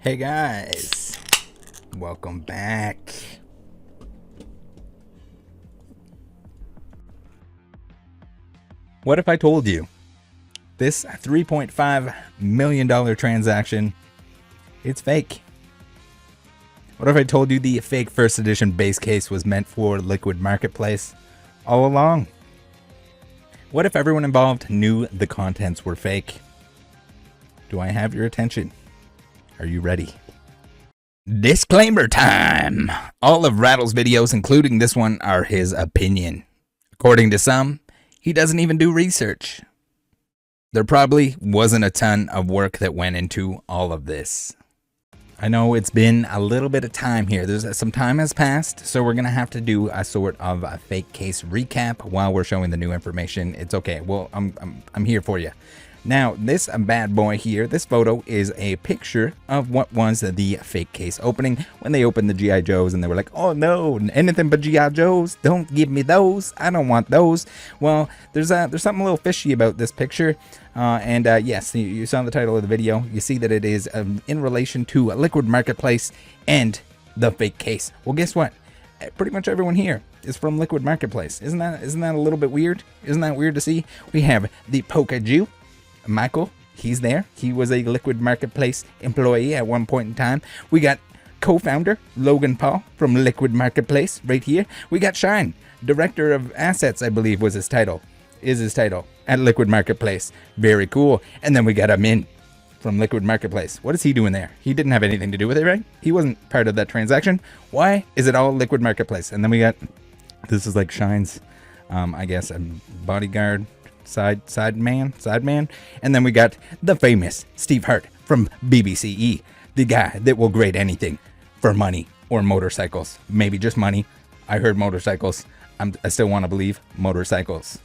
Hey guys, welcome back. What if I told you this $3.5 million transaction, it's fake? What if I told you the fake first edition base case was meant for Liquid Marketplace all along? What if everyone involved knew the contents were fake? Do I have your attention? Are you ready? Disclaimer time! All of Rattle's videos, including this one, are his opinion. According to some, he doesn't even do research. There probably wasn't a ton of work that went into all of this. I know it's been a little bit of time here. Some time has passed, so we're going to have to do a sort of a fake case recap while we're showing the new information. It's okay. Well, I'm here for you. Now, this bad boy here, this photo is a picture of what was the fake case opening when they opened the G.I. Joes and they were like, oh no, anything but G.I. Joes, don't give me those, I don't want those. Well, there's something a little fishy about this picture, yes, you saw the title of the video. You see that it is in relation to a Liquid Marketplace and the fake case. Well, guess what? Pretty much everyone here is from Liquid Marketplace. Isn't that a little bit weird? Isn't that weird to see? We have the Poke Jew. Michael, he's there. He was a Liquid Marketplace employee at one point in time. We got co-founder Logan Paul from Liquid Marketplace right here. We got Shine, Director of Assets, I believe was his title. Is his title at Liquid Marketplace. Very cool. And then we got Amin from Liquid Marketplace. What is he doing there? He didn't have anything to do with it, right? He wasn't part of that transaction. Why is it all Liquid Marketplace? And then we got, this is like Shine's, I guess, a bodyguard. Side man, and then we got the famous Steve Hart from BBCE, the guy that will grade anything for money or motorcycles. Maybe just money. I heard motorcycles. I still want to believe motorcycles.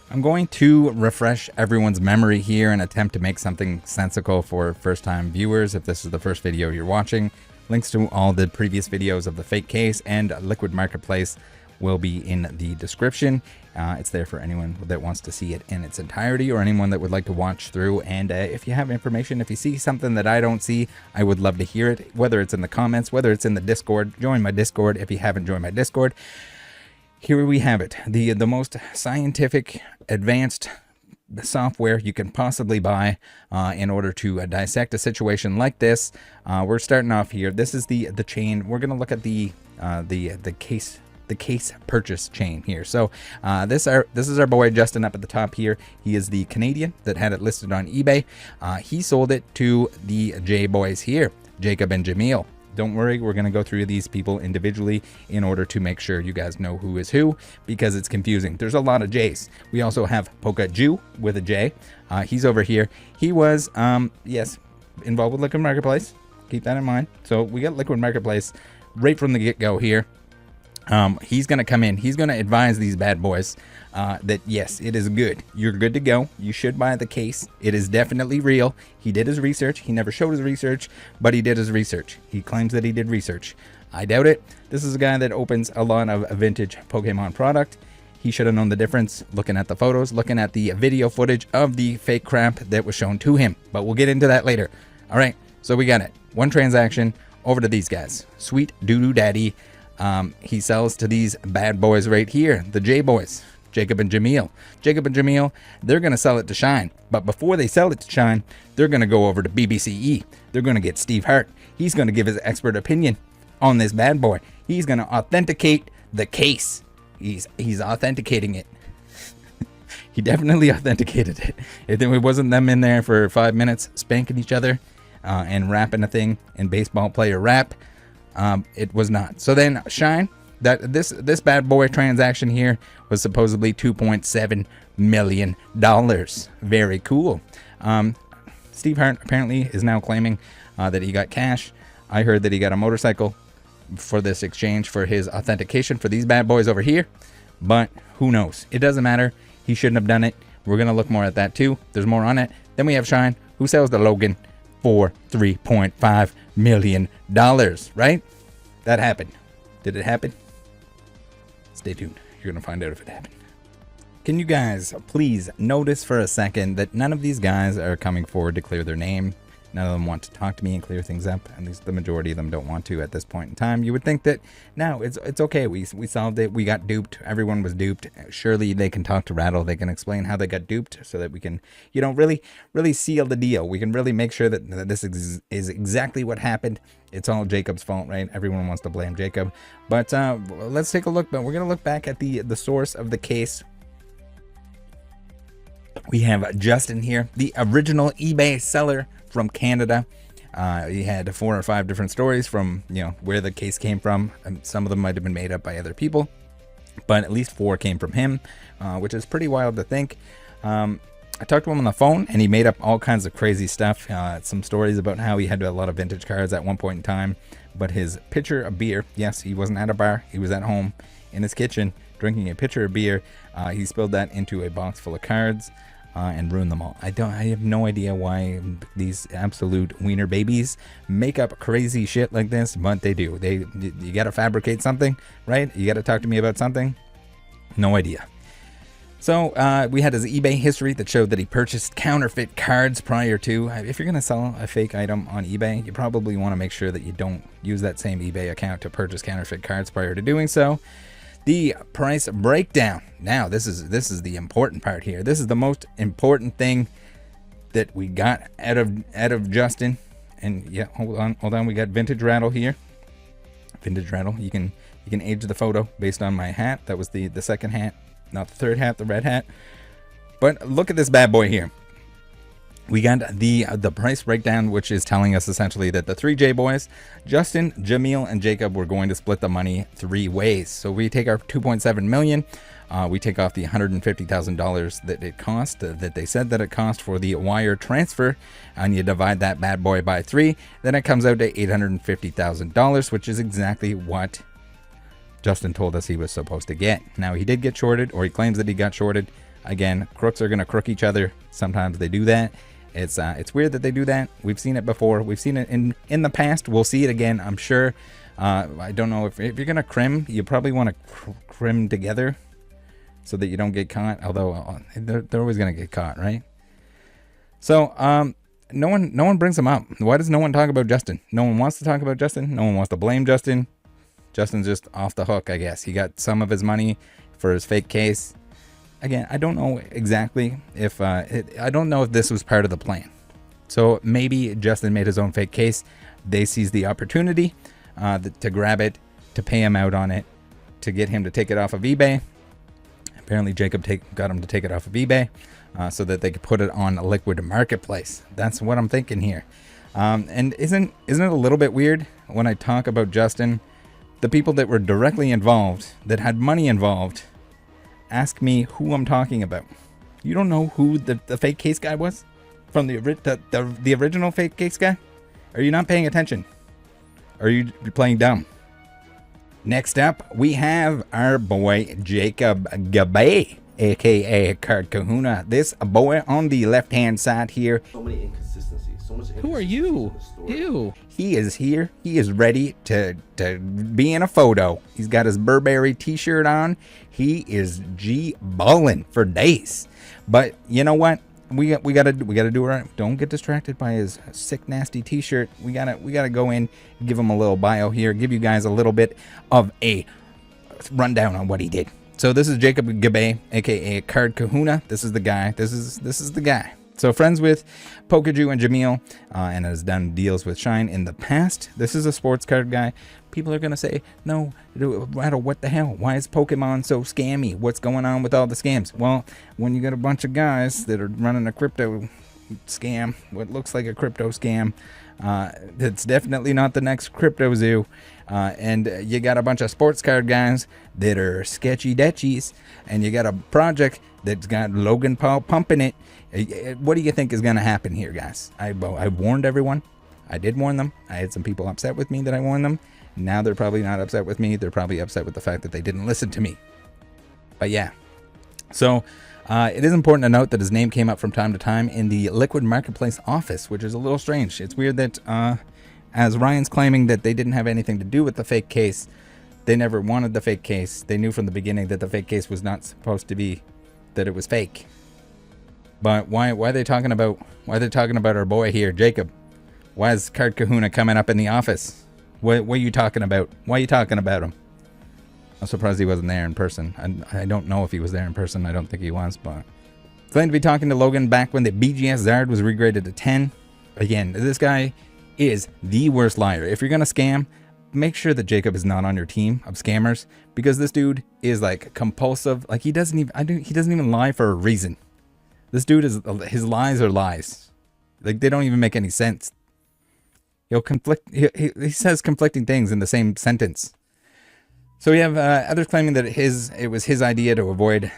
I'm going to refresh everyone's memory here and attempt to make something sensical for first-time viewers. If this is the first video you're watching, links to all the previous videos of the fake case and Liquid Marketplace will be in the description. It's there for anyone that wants to see it in its entirety or anyone that would like to watch through. And if you have information, if you see something that I don't see, I would love to hear it, whether it's in the comments, whether it's in the Discord. Join my Discord if you haven't joined my Discord. Here we have it, the most scientific, advanced software you can possibly buy in order to dissect a situation like this. We're starting off here. This is the chain. We're going to look at the case purchase chain here. So this is our boy Justin up at the top here. He is the Canadian that had it listed on eBay. He sold it to the J boys here, Jacob and Jamil. Don't worry, we're going to go through these people individually in order to make sure you guys know who is who, because it's confusing. There's a lot of J's. We also have Poke Jew with a J. He's over here. He was, yes, involved with Liquid Marketplace. Keep that in mind. So we got Liquid Marketplace right from the get-go here. He's going to come in. He's going to advise these bad boys that, yes, it is good. You're good to go. You should buy the case. It is definitely real. He did his research. He never showed his research, but he did his research. He claims that he did research. I doubt it. This is a guy that opens a lot of vintage Pokemon product. He should have known the difference looking at the photos, looking at the video footage of the fake crap that was shown to him. But we'll get into that later. All right, so we got it. One transaction over to these guys. Sweet Doo-Doo Daddy. He sells to these bad boys right here, the J boys, Jacob and Jamil. Jacob and Jamil, they're going to sell it to Shine. But before they sell it to Shine, they're going to go over to BBCE. They're going to get Steve Hart. He's going to give his expert opinion on this bad boy. He's going to authenticate the case. He's authenticating it. He definitely authenticated it. It wasn't them in there for 5 minutes spanking each other and rapping a thing in baseball player rap. It was not. So then Shine, that this bad boy transaction here was supposedly $2.7 million. Very cool. Steve Hart apparently is now claiming that he got cash. I heard that he got a motorcycle for this exchange for his authentication for these bad boys over here. But who knows? It doesn't matter. He shouldn't have done it. We're going to look more at that too. There's more on it. Then we have Shine, who sells the Logan for $3.5 million, right? That happened. Did it happen? Stay tuned. You're going to find out if it happened. Can you guys please notice for a second that none of these guys are coming forward to clear their name? None of them want to talk to me and clear things up. At least the majority of them don't want to at this point in time. You would think that now it's okay. We solved it. We got duped. Everyone was duped. Surely they can talk to Rattle. They can explain how they got duped so that we can, you know, really seal the deal. We can really make sure that this is exactly what happened. It's all Jacob's fault, right? Everyone wants to blame Jacob. But let's take a look. But we're going to look back at the source of the case. We have Justin here, the original eBay seller from Canada. He had 4 or 5 different stories from, you know, where the case came from. And some of them might have been made up by other people, but at least 4 came from him, which is pretty wild to think. I talked to him on the phone, and he made up all kinds of crazy stuff. Some stories about how he had a lot of vintage cards at one point in time, but his pitcher of beer, yes, he wasn't at a bar. He was at home in his kitchen drinking a pitcher of beer. He spilled that into a box full of cards. And ruin them all. I have no idea why these absolute wiener babies make up crazy shit like this, but they do. You gotta fabricate something, right? You gotta talk to me about something. No idea. So we had his eBay history that showed that he purchased counterfeit cards prior to. If you're gonna sell a fake item on eBay, you probably want to make sure that you don't use that same eBay account to purchase counterfeit cards prior to doing so. The price breakdown. Now, this is the important part here. This is the most important thing that we got out of Justin. And yeah, hold on. We got Vintage Rattle here. Vintage Rattle. You can age the photo based on my hat. That was the second hat, not the third hat, the red hat. But look at this bad boy here. We got the price breakdown, which is telling us essentially that the 3 J boys, Justin, Jamil, and Jacob, were going to split the money 3 ways. So we take our 2.7 million. We take off the $150,000 that it cost, that they said that it cost for the wire transfer, and you divide that bad boy by 3. Then it comes out to $850,000, which is exactly what Justin told us he was supposed to get. Now, he did get shorted, or he claims that he got shorted. Again, crooks are going to crook each other. Sometimes they do that. It's weird that they do that. We've seen it before. We've seen it in the past. We'll see it again, I'm sure. I don't know if you're going to crim, you probably want to crim together so that you don't get caught. Although they're always going to get caught, right? So no one brings him up. Why does no one talk about Justin? No one wants to talk about Justin. No one wants to blame Justin. Justin's just off the hook, I guess. He got some of his money for his fake case. Again, I don't know exactly if I don't know if this was part of the plan. So maybe Justin made his own fake case. They seized the opportunity to grab it, to pay him out on it, to get him to take it off of eBay. Apparently, Jacob got him to take it off of eBay so that they could put it on a liquid marketplace. That's what I'm thinking here. And isn't it a little bit weird when I talk about Justin? The people that were directly involved, that had money involved, ask me who I'm talking about. You don't know who the fake case guy was from the original fake case guy? Are you not paying attention? Are you playing dumb? Next up, we have our boy Jacob Gabe, aka Card Kahuna. This boy on the left-hand side here. So many inconsistencies. So much. Who are you? Ew. He is here. He is ready to be in a photo. He's got his Burberry t-shirt on. He is G-ballin' for days. But you know what? We gotta do it right. Don't get distracted by his sick, nasty t-shirt. We gotta go in, give him a little bio here, give you guys a little bit of a rundown on what he did. So this is Jacob Gabe, aka Card Kahuna. This is the guy. This is the guy. So friends with Pokaju and Jamil, and has done deals with Shine in the past. This is a sports card guy. People are gonna say, no, Rattle, what the hell? Why is Pokemon so scammy? What's going on with all the scams? Well, when you got a bunch of guys that are running a crypto scam, what looks like a crypto scam, it's definitely not the next crypto zoo. And you got a bunch of sports card guys that are sketchy detchies, and you got a project that's got Logan Paul pumping it. What do you think is going to happen here, guys? I warned everyone. I did warn them. I had some people upset with me that I warned them. Now they're probably not upset with me. They're probably upset with the fact that they didn't listen to me. But yeah. So it is important to note that his name came up from time to time in the Liquid Marketplace office, which is a little strange. It's weird that as Ryan's claiming that they didn't have anything to do with the fake case, they never wanted the fake case. They knew from the beginning that the fake case was not supposed to be, that it was fake. But why are they talking about our boy here, Jacob? Why is Card Kahuna coming up in the office? What are you talking about? Why are you talking about him? I'm surprised he wasn't there in person. I don't know if he was there in person. I don't think he was, but claimed to be talking to Logan back when the BGS Zard was regraded to 10. Again, this guy is the worst liar. If you're gonna scam, make sure that Jacob is not on your team of scammers, because this dude is like compulsive. Like he doesn't even lie for a reason. This dude is, his lies are lies. Like they don't even make any sense. He'll conflict. He says conflicting things in the same sentence. So we have others claiming that it was his idea to avoid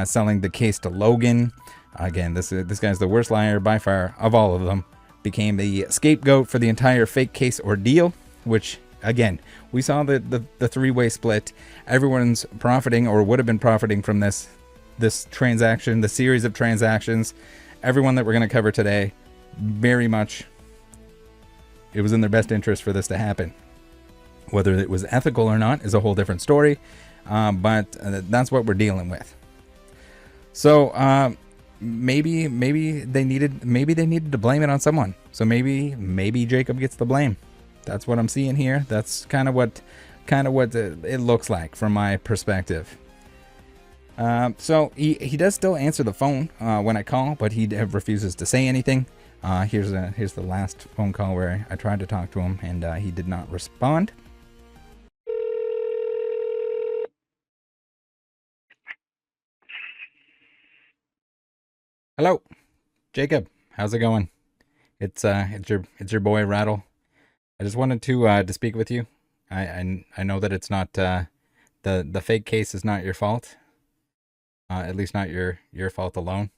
selling the case to Logan. Again, this guy's the worst liar by far of all of them. Became the scapegoat for the entire fake case ordeal, which again, we saw the three-way split. Everyone's profiting or would have been profiting from this transaction, the series of transactions. Everyone that we're going to cover today, very much, it was in their best interest for this to happen. Whether it was ethical or not is a whole different story, but that's what we're dealing with. So maybe they needed to blame it on someone. So maybe Jacob gets the blame. That's what I'm seeing here. That's kind of what it looks like from my perspective. So he does still answer the phone when I call, but he refuses to say anything. Here's the last phone call where I tried to talk to him and he did not respond. Hello, Jacob. How's it going? It's your boy Rattle. I just wanted to speak with you. I know that it's not the fake case is not your fault. At least not your fault alone.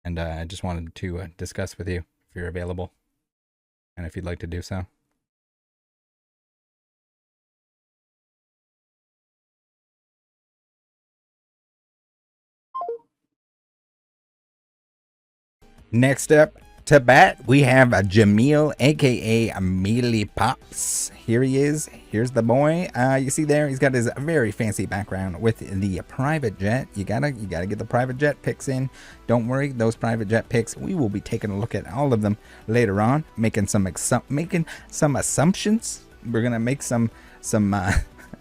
And I just wanted to discuss with you if you're available and if you'd like to do so. Next up to bat, we have Jamil, aka Mealy Pops. Here he is. Here's the boy. You see there, he's got his very fancy background with the private jet. You gotta get the private jet pics in. Don't worry, those private jet pics, we will be taking a look at all of them later on, making some assumptions. We're gonna make some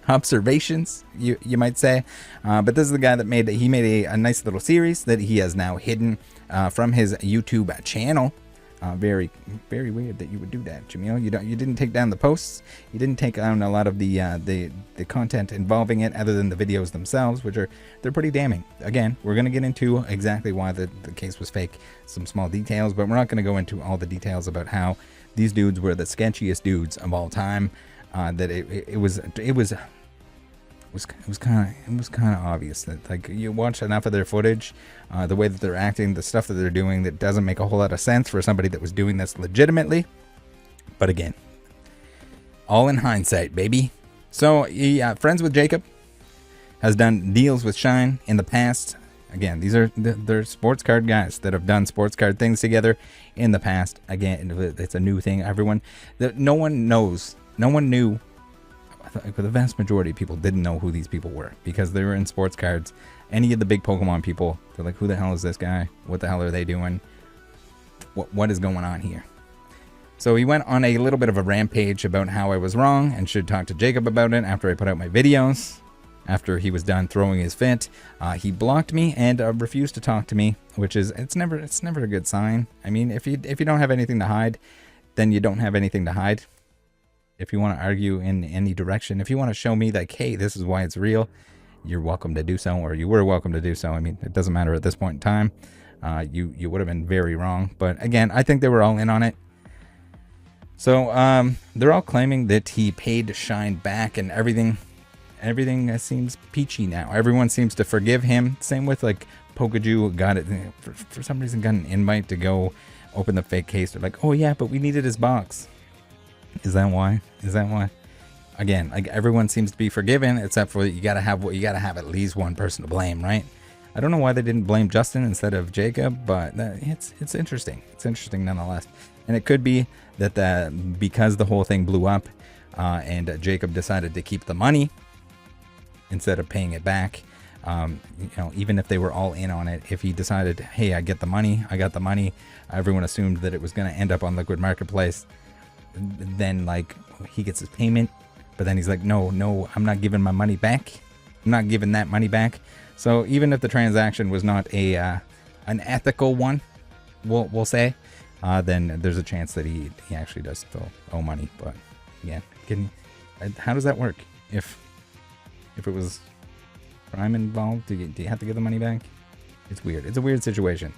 observations, you might say. But this is the guy that made a nice little series that he has now hidden from his YouTube channel. Very, very weird that you would do that, Jamil. You didn't take down the posts. You didn't take down a lot of the content involving it, other than the videos themselves, which they're pretty damning. Again, we're gonna get into exactly why the case was fake, some small details, but we're not gonna go into all the details about how these dudes were the sketchiest dudes of all time. That it was kind of obvious that, like, you watch enough of their footage, the way that they're acting, the stuff that they're doing, that doesn't make a whole lot of sense for somebody that was doing this legitimately. But again, all in hindsight, baby. So he friends with Jacob, has done deals with Shine in the past. Again, they're sports card guys that have done sports card things together in the past. Again, it's a new thing. No one knew. The vast majority of people didn't know who these people were because they were in sports cards. Any of the big Pokemon people, they're like, who the hell is this guy? What the hell are they doing? What is going on here? So he went on a little bit of a rampage about how I was wrong and should talk to Jacob about it after I put out my videos. After he was done throwing his fit, he blocked me and refused to talk to me, which is it's never a good sign. I mean, if you don't have anything to hide, then you don't have anything to hide. If you want to argue in any direction, if you want to show me like, hey, this is why it's real, you're welcome to do so, or you were welcome to do so. I mean, it doesn't matter at this point in time. You would have been very wrong. But again, I think they were all in on it. So they're all claiming that he paid Shine back and everything seems peachy now. Everyone seems to forgive him. Same with like Pokaju got it for some reason, got an invite to go open the fake case. They're like, oh yeah, but we needed his box. Is that why? Again, like everyone seems to be forgiven, except for you gotta have at least one person to blame, right? I don't know why they didn't blame Justin instead of Jacob, but it's interesting. It's interesting nonetheless. And it could be that because the whole thing blew up, and Jacob decided to keep the money instead of paying it back, You know, even if they were all in on it, if he decided, hey, I got the money, everyone assumed that it was going to end up on Liquid Marketplace. Then like he gets his payment, but then he's like, no, I'm not giving my money back. I'm not giving that money back. So even if the transaction was not an ethical one, we'll say, then there's a chance that he actually does still owe money. But yeah, how does that work? If it was crime involved, do you have to give the money back? It's weird. It's a weird situation.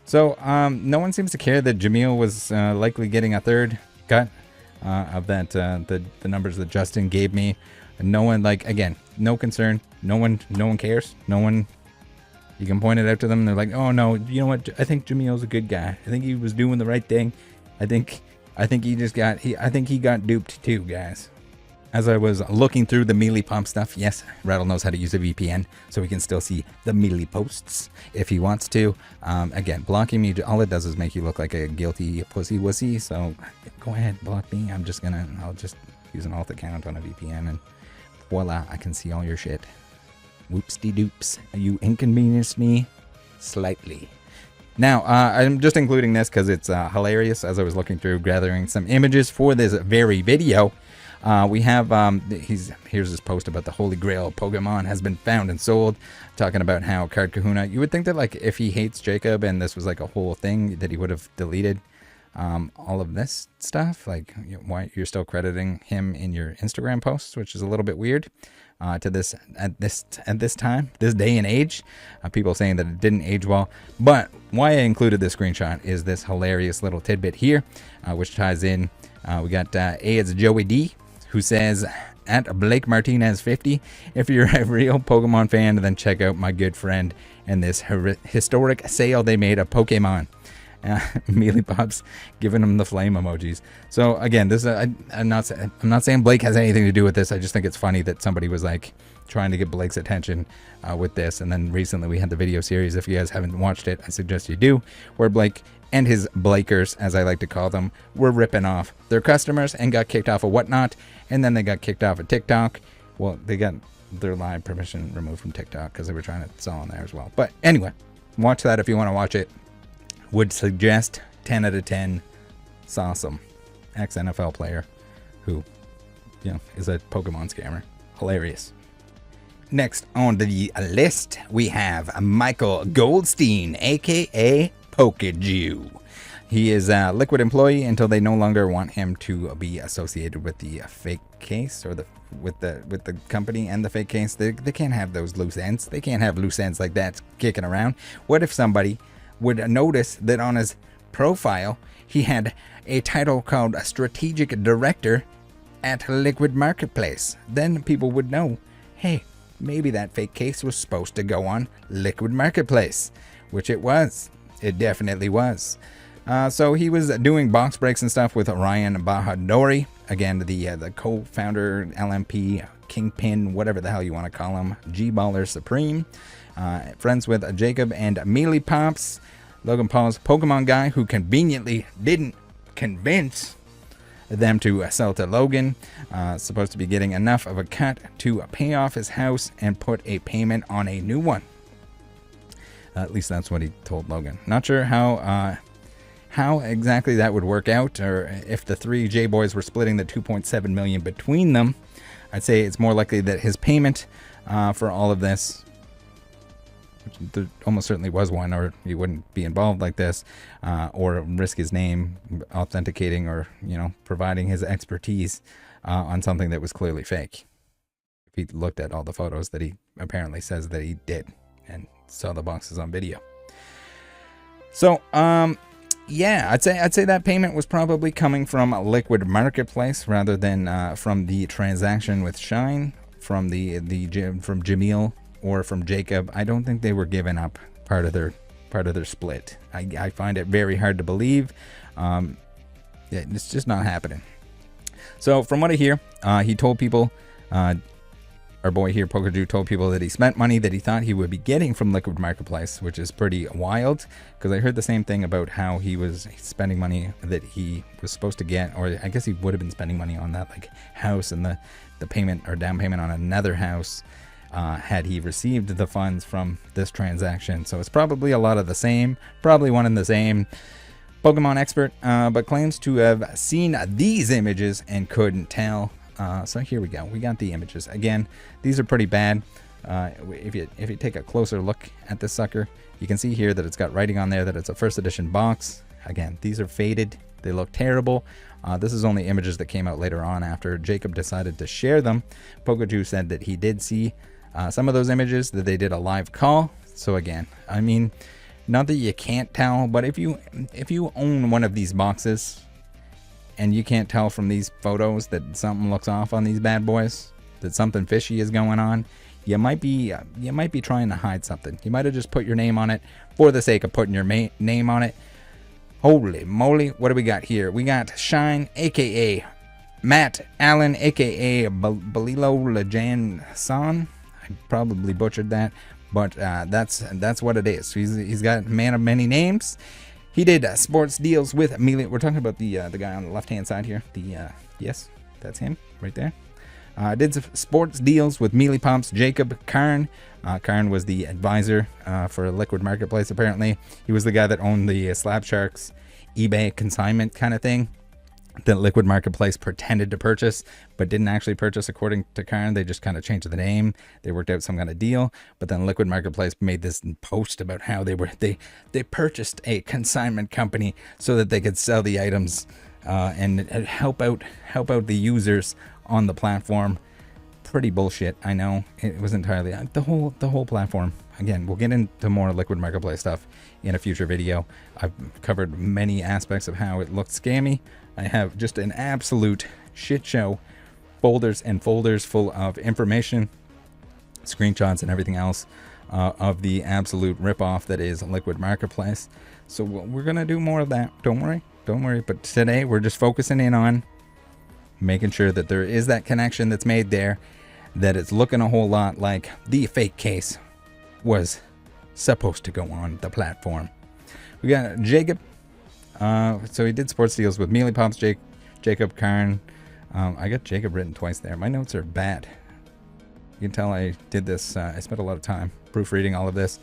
So no one seems to care that Jamil was likely getting a third cut of that the numbers that Justin gave me. And no one, like, again, no concern. No one cares. No one. You can point it out to them. And they're like, oh no, you know what? I think Jamil's a good guy. I think he was doing the right thing. I think he got duped too, guys. As I was looking through the melee pump stuff, yes, Rattle knows how to use a VPN, so he can still see the melee posts if he wants to. Again, blocking me, all it does is make you look like a guilty pussy wussy, so go ahead, block me. I'll just use an alt account on a VPN, and voila, I can see all your shit. Whoopsie-doops, you inconvenienced me slightly. Now, I'm just including this because it's hilarious. As I was looking through, gathering some images for this very video, we have, here's this post about the Holy Grail Pokemon has been found and sold, talking about how Card Kahuna, you would think that like if he hates Jacob and this was like a whole thing that he would have deleted all of this stuff. Like, why you're still crediting him in your Instagram posts, which is a little bit weird to this at this time, this day and age. People saying that it didn't age well. But why I included this screenshot is this hilarious little tidbit here, which ties in. We got it's Joey D, who says, at Blake Martinez 50, if you're a real Pokemon fan, then check out my good friend and this historic sale they made of Pokemon. Mealy Pops giving him the flame emojis. So again, this I'm not saying Blake has anything to do with this. I just think it's funny that somebody was like trying to get Blake's attention with this. And then recently we had the video series. If you guys haven't watched it, I suggest you do, where Blake and his Blakers, as I like to call them, were ripping off their customers and got kicked off of Whatnot, and then they got kicked off of TikTok. Well, they got their live permission removed from TikTok because they were trying to sell on there as well. But anyway, watch that if you want to watch it. Would suggest 10 out of 10. It's awesome. Ex-NFL player who, is a Pokemon scammer. Hilarious. Next on the list, we have Michael Goldstein, a.k.a. Pokejew. He is a Liquid employee until they no longer want him to be associated with the fake case or with the company and the fake case. They can't have those loose ends. They can't have loose ends like that kicking around. What if somebody would notice that on his profile he had a title called Strategic Director at Liquid Marketplace? Then people would know, hey, maybe that fake case was supposed to go on Liquid Marketplace, which it was. It definitely was. So he was doing box breaks and stuff with Ryan Bahadori, again the co-founder, LMP, Kingpin, whatever the hell you want to call him, G-Baller Supreme. Friends with Jacob and Mealy Pops, Logan Paul's Pokemon guy, who conveniently didn't convince them to sell to Logan. Supposed to be getting enough of a cut to pay off his house and put a payment on a new one. At least that's what he told Logan. Not sure how exactly that would work out, or if the three J-Boys were splitting the $2.7 million between them. I'd say it's more likely that his payment for all of this, which there almost certainly was one, or he wouldn't be involved like this, or risk his name authenticating or providing his expertise on something that was clearly fake. If he looked at all the photos that he apparently says that he did and saw the boxes on video. So yeah, I'd say that payment was probably coming from Liquid Marketplace rather than from the transaction with Shine, from Jamil or from Jacob. I don't think they were giving up part of their split. I find it very hard to believe. It's just not happening. So from what I hear, he told people, our boy here, Pokejew, told people that he spent money that he thought he would be getting from Liquid Marketplace, which is pretty wild, because I heard the same thing about how he was spending money that he was supposed to get, or I guess he would have been spending money on that like house and the payment or down payment on another house, had he received the funds from this transaction. So it's probably a lot of the same, probably one and the same. Pokemon expert, but claims to have seen these images and couldn't tell. So here we go. We got the images. Again, these are pretty bad. If you take a closer look at this sucker, you can see here that it's got writing on there that it's a first edition box. Again, these are faded. They look terrible. This is only images that came out later on after Jacob decided to share them. Pokaju said that he did see some of those images, that they did a live call. So again, I mean, not that you can't tell, but if you own one of these boxes and you can't tell from these photos that something looks off on these bad boys, that something fishy is going on, you might be trying to hide something. You might have just put your name on it for the sake of putting your name on it. Holy moly, what do we got here? We got Shine, aka Matt Allen, aka Balilo Lajan San. I probably butchered that, but that's what it is. He's got man of many names. He did sports deals with Melee. We're talking about the guy on the left hand side here. Yes, that's him right there. Did sports deals with Melee Pumps, Jacob Karn. Karn was the advisor for Liquid Marketplace, apparently. He was the guy that owned the Slab Sharks eBay consignment kind of thing that Liquid Marketplace pretended to purchase, but didn't actually purchase, according to Karn. They just kind of changed the name. They worked out some kind of deal, but then Liquid Marketplace made this post about how they purchased a consignment company so that they could sell the items and help out the users on the platform. Pretty bullshit, I know. It was entirely the whole platform. Again, we'll get into more Liquid Marketplace stuff in a future video. I've covered many aspects of how it looked scammy. I have just an absolute shit show, folders and folders full of information, screenshots and everything else of the absolute ripoff that is Liquid Marketplace. So we're gonna do more of that. Don't worry. But today we're just focusing in on making sure that there is that connection that's made there, that it's looking a whole lot like the fake case was supposed to go on the platform. We got Jacob. So he did sports deals with Melee Pumps, Jacob Karn. I got Jacob written twice there. My notes are bad. You can tell I did this. I spent a lot of time proofreading all of this.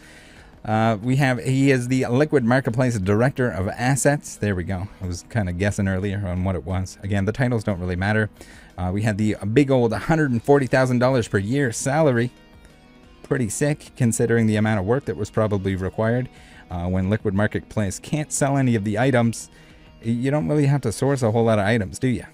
He is the Liquid Marketplace Director of Assets. There we go. I was kind of guessing earlier on what it was. Again, the titles don't really matter. We had the big old $140,000 per year salary. Pretty sick, considering the amount of work that was probably required. When Liquid Marketplace can't sell any of the items, you don't really have to source a whole lot of items, do you?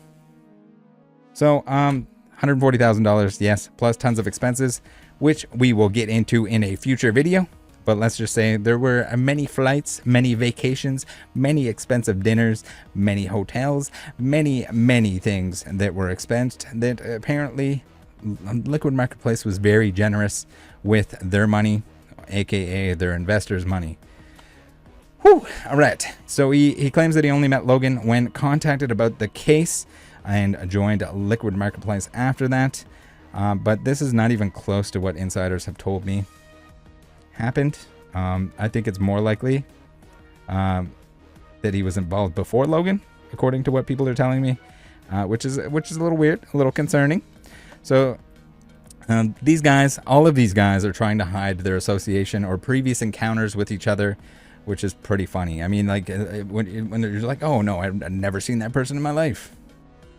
So, $140,000, yes, plus tons of expenses, which we will get into in a future video. But let's just say there were many flights, many vacations, many expensive dinners, many hotels, many things that were expensed, that apparently Liquid Marketplace was very generous with their money, aka their investors' money. Whew. All right. So he claims that he only met Logan when contacted about the case and joined Liquid Marketplace after that. But this is not even close to what insiders have told me happened. I think it's more likely that he was involved before Logan, according to what people are telling me, which is a little weird, a little concerning. So these guys, all of these guys, are trying to hide their association or previous encounters with each other, which is pretty funny. I mean, like when they're like, oh no, I've never seen that person in my life.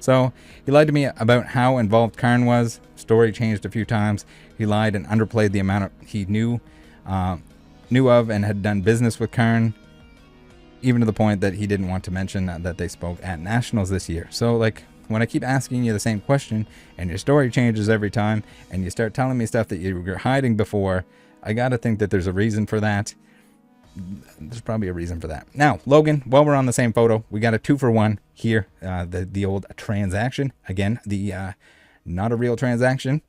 So he lied to me about how involved Karn was. Story changed a few times. He lied and underplayed the amount he knew of and had done business with Karn, even to the point that he didn't want to mention that they spoke at Nationals this year. So like, when I keep asking you the same question and your story changes every time and you start telling me stuff that you were hiding before, I gotta think that there's a reason for that. There's probably a reason for that. Now, Logan, while we're on the same photo, we got a 2-for-1 here. The old transaction. Again, the not a real transaction.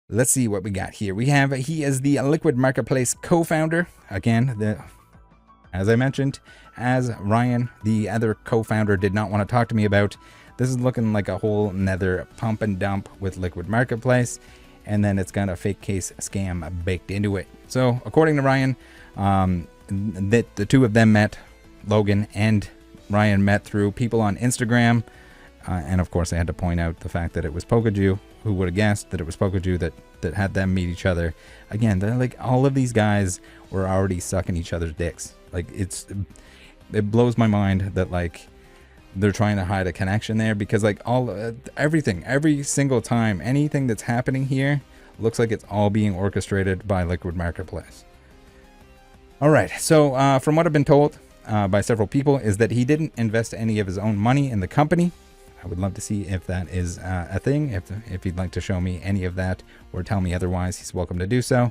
Let's see what we got here. He is the Liquid Marketplace co-founder. Again, as I mentioned, as Ryan, the other co-founder, did not want to talk to me about, this is looking like a whole nether pump and dump with Liquid Marketplace, and then it's got a fake case scam baked into it. So according to Ryan, that the two of them met, Logan and Ryan met through people on Instagram, And of course, I had to point out the fact that it was Pokaju. Who would have guessed that it was Pokaju that had them meet each other? Again, like all of these guys were already sucking each other's dicks. Like it blows my mind that like they're trying to hide a connection there, because like everything, every single time, anything that's happening here looks like it's all being orchestrated by Liquid Marketplace. All right, so from what I've been told by several people is that he didn't invest any of his own money in the company. I would love to see if that is a thing. If he'd like to show me any of that or tell me otherwise, he's welcome to do so.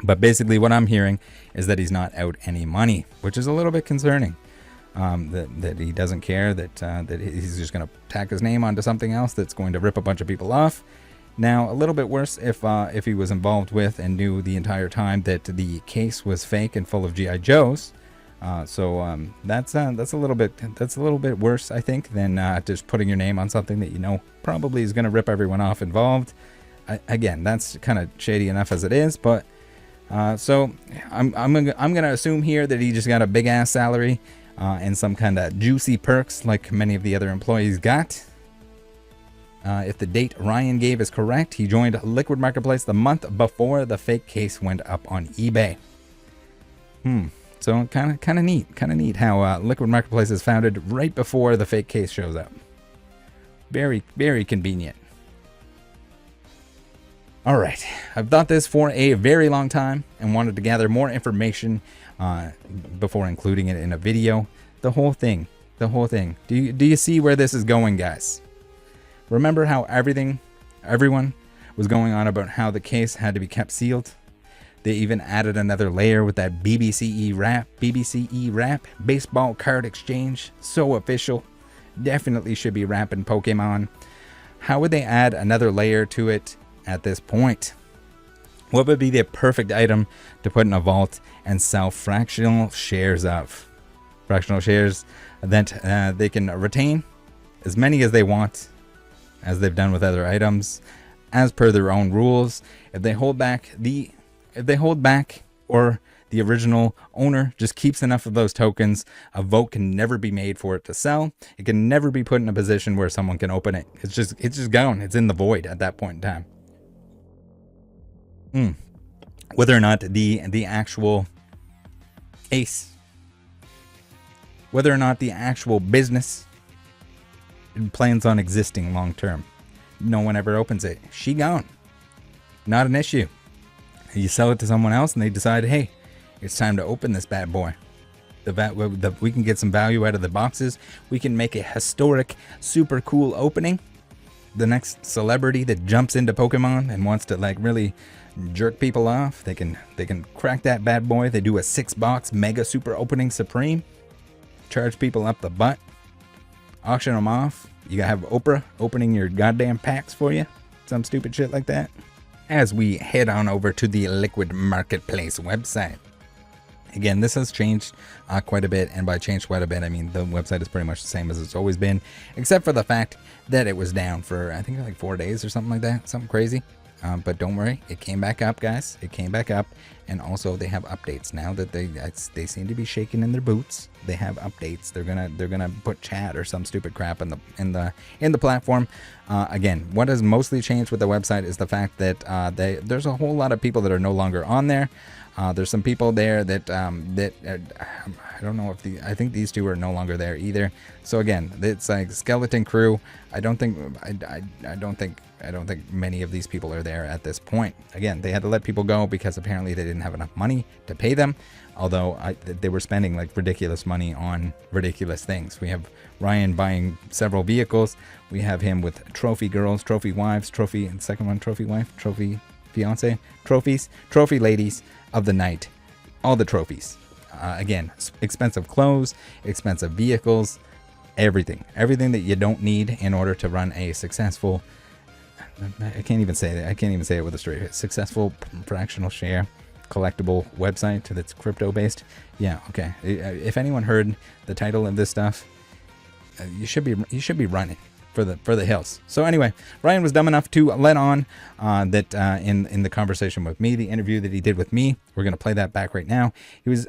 But basically what I'm hearing is that he's not out any money, which is a little bit concerning. That he doesn't care, that he's just going to tack his name onto something else that's going to rip a bunch of people off. Now, a little bit worse if he was involved with and knew the entire time that the case was fake and full of G.I. Joes. So that's a little bit worse, I think, than just putting your name on something that you know probably is going to rip everyone off involved. Again, that's kind of shady enough as it is, but so I'm gonna assume here that he just got a big ass salary and some kind of juicy perks like many of the other employees got. If the date Ryan gave is correct, he joined Liquid Marketplace the month before the fake case went up on eBay. So kind of neat how Liquid Marketplace is founded right before the fake case shows up. Very, very convenient. All right, I've thought this for a very long time and wanted to gather more information before including it in a video. The whole thing. Do you see where this is going, guys? Remember how everyone was going on about how the case had to be kept sealed? They even added another layer with that BBCE wrap, baseball card exchange. So official. Definitely should be wrapping Pokemon. How would they add another layer to it at this point? What would be the perfect item to put in a vault and sell fractional shares of? Fractional shares that they can retain as many as they want, as they've done with other items, as per their own rules. If they hold back or the original owner just keeps enough of those tokens, a vote can never be made for it to sell. It can never be put in a position where someone can open it. It's just gone. It's in the void at that point in time. Whether or not the actual ace, whether or not the actual business plans on existing long term, no one ever opens it. She gone. Not an issue. You sell it to someone else and they decide, hey, it's time to open this bad boy. We can get some value out of the boxes. We can make a historic, super cool opening. The next celebrity that jumps into Pokemon and wants to like really jerk people off, they can crack that bad boy. They do a 6-box mega super opening supreme, charge people up the butt, auction them off. You gotta have Oprah opening your goddamn packs for you, some stupid shit like that. As we head on over to the Liquid Marketplace website. Again, this has changed quite a bit, and by changed quite a bit, I mean the website is pretty much the same as it's always been, except for the fact that it was down for, I think, like 4 days or something like that, something crazy. But don't worry, it came back up, guys. It came back up, and also they have updates now that they seem to be shaking in their boots. They have updates. They're gonna put chat or some stupid crap in the platform. Again, what has mostly changed with the website is the fact that there's a whole lot of people that are no longer on there. There's some people there that I don't know if I think these two are no longer there either. So again, it's like skeleton crew. I don't think many of these people are there at this point. Again, they had to let people go because apparently they didn't have enough money to pay them. Although they were spending like ridiculous money on ridiculous things. We have Ryan buying several vehicles. We have him with trophy girls, trophy wives, and second one, trophy wife, trophy fiance, trophy ladies of the night, all the trophies. Again, expensive clothes, expensive vehicles, everything that you don't need in order to run a successful, I can't even say it with a straight face, successful fractional share collectible website that's crypto based. Yeah, okay. If anyone heard the title of this stuff, you should be running for the hills. So anyway, Ryan was dumb enough to let on that in the conversation with me, the interview that he did with me, we're gonna play that back right now. He was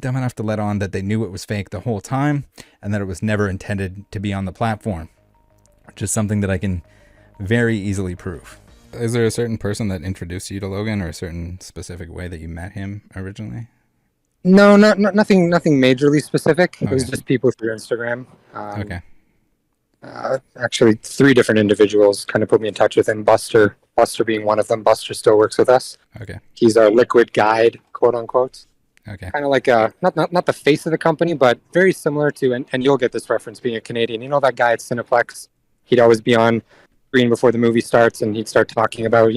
dumb enough to let on that they knew it was fake the whole time and that it was never intended to be on the platform. Just something that I can very easily prove. Is there a certain person that introduced you to Logan, or a certain specific way that you met him originally? No, nothing majorly specific. It was Okay. just people through Instagram. Okay. Actually, three different individuals kind of put me in touch with him. Buster being one of them. Buster still works with us. Okay. He's our liquid guide, quote unquote. Okay. Kind of like not the face of the company, but very similar to, and you'll get this reference being a Canadian. You know that guy at Cineplex? He'd always be on screen before the movie starts, and he'd start talking about,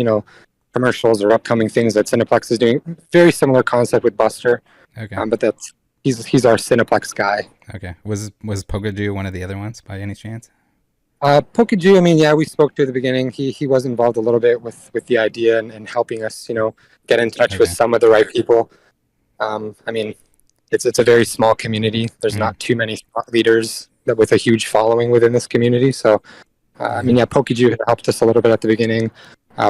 commercials or upcoming things that Cineplex is doing. Very similar concept with Buster. Okay. But he's our Cineplex guy. Okay. Was Pokaju one of the other ones by any chance? Pokaju, I mean, yeah, we spoke to at the beginning. He was involved a little bit with the idea and helping us, get in touch with some of the right people. I mean, it's a very small community. There's not too many thought leaders that with a huge following within this community. So, I mean, yeah, Pokaju had helped us a little bit at the beginning.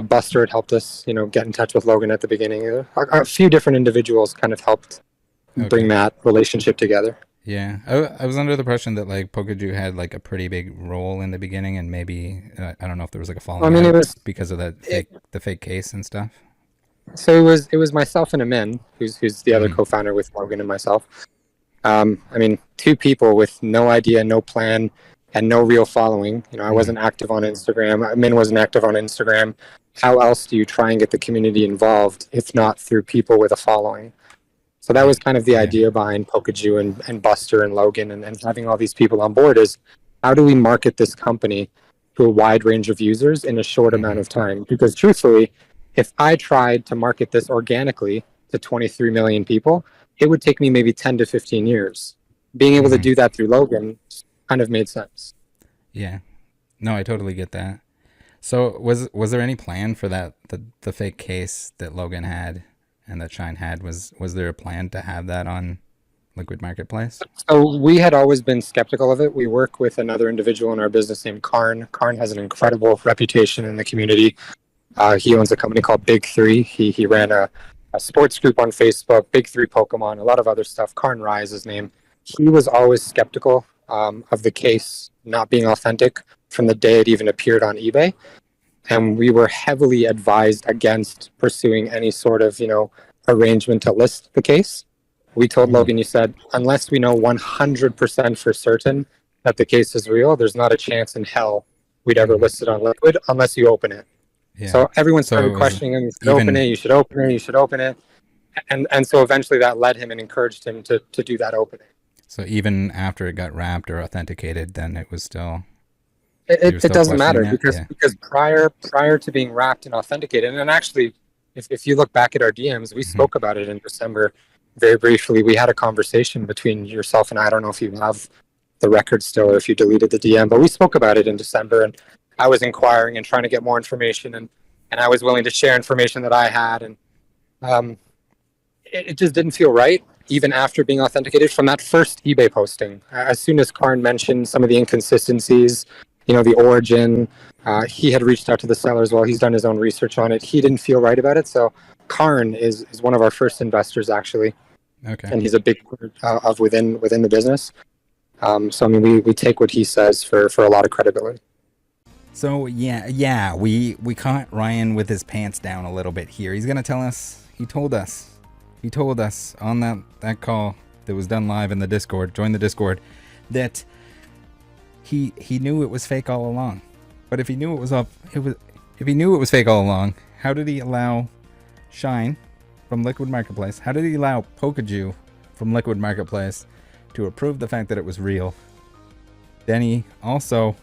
Buster had helped us, get in touch with Logan at the beginning. A few different individuals kind of helped bring that relationship together. Yeah, I was under the impression that like Pokaju had like a pretty big role in the beginning, and maybe I don't know if there was like a falling out it was because of the fake case and stuff. So it was myself and Amin, who's the other co-founder with Logan and myself. I mean, two people with no idea, no plan, and no real following. I wasn't active on Instagram. Amin wasn't active on Instagram. How else do you try and get the community involved if not through people with a following? So that was kind of the idea behind Pokaju and Buster and Logan and having all these people on board is how do we market this company to a wide range of users in a short amount of time? Because truthfully, if I tried to market this organically to 23 million people, it would take me maybe 10 to 15 years. Being able to do that through Logan kind of made sense. Yeah. No, I totally get that. So was there any plan for that, the fake case that Logan had and that Shine had? Was there a plan to have that on Liquid Marketplace? So we had always been skeptical of it. We work with another individual in our business named Karn. Karn has an incredible reputation in the community. He owns a company called Big Three. He ran a sports group on Facebook, Big Three Pokemon, a lot of other stuff. Karn Rai is his name. He was always skeptical of the case not being authentic from the day it even appeared on eBay. And we were heavily advised against pursuing any sort of, arrangement to list the case. We told Logan, you said, unless we know 100% for certain that the case is real, there's not a chance in hell we'd ever list it on Liquid unless you open it. Yeah. So everyone started questioning him. You should open it. You should open it. You should open it. And so eventually that led him and encouraged him to do that opening. So even after it got wrapped or authenticated, then it was still... It doesn't matter because prior to being wrapped and authenticated, and actually, if you look back at our DMs, we spoke about it in December very briefly. We had a conversation between yourself and I don't know if you have the record still or if you deleted the DM, but we spoke about it in December, and I was inquiring and trying to get more information, and I was willing to share information that I had, and it just didn't feel right, even after being authenticated from that first eBay posting. As soon as Karn mentioned some of the inconsistencies, the origin, he had reached out to the seller as well. He's done his own research on it. He didn't feel right about it. So Karn is one of our first investors, actually. Okay. And he's a big part of within the business. So, I mean, we take what he says for a lot of credibility. So, yeah, we caught Ryan with his pants down a little bit here. He's going to tell us, he told us on that call that was done live in the Discord, join the Discord, that he knew it was fake all along. But if he knew if he knew it was fake all along, how did he allow Shine from Liquid Marketplace? How did he allow Pokaju from Liquid Marketplace to approve the fact that it was real? Then he also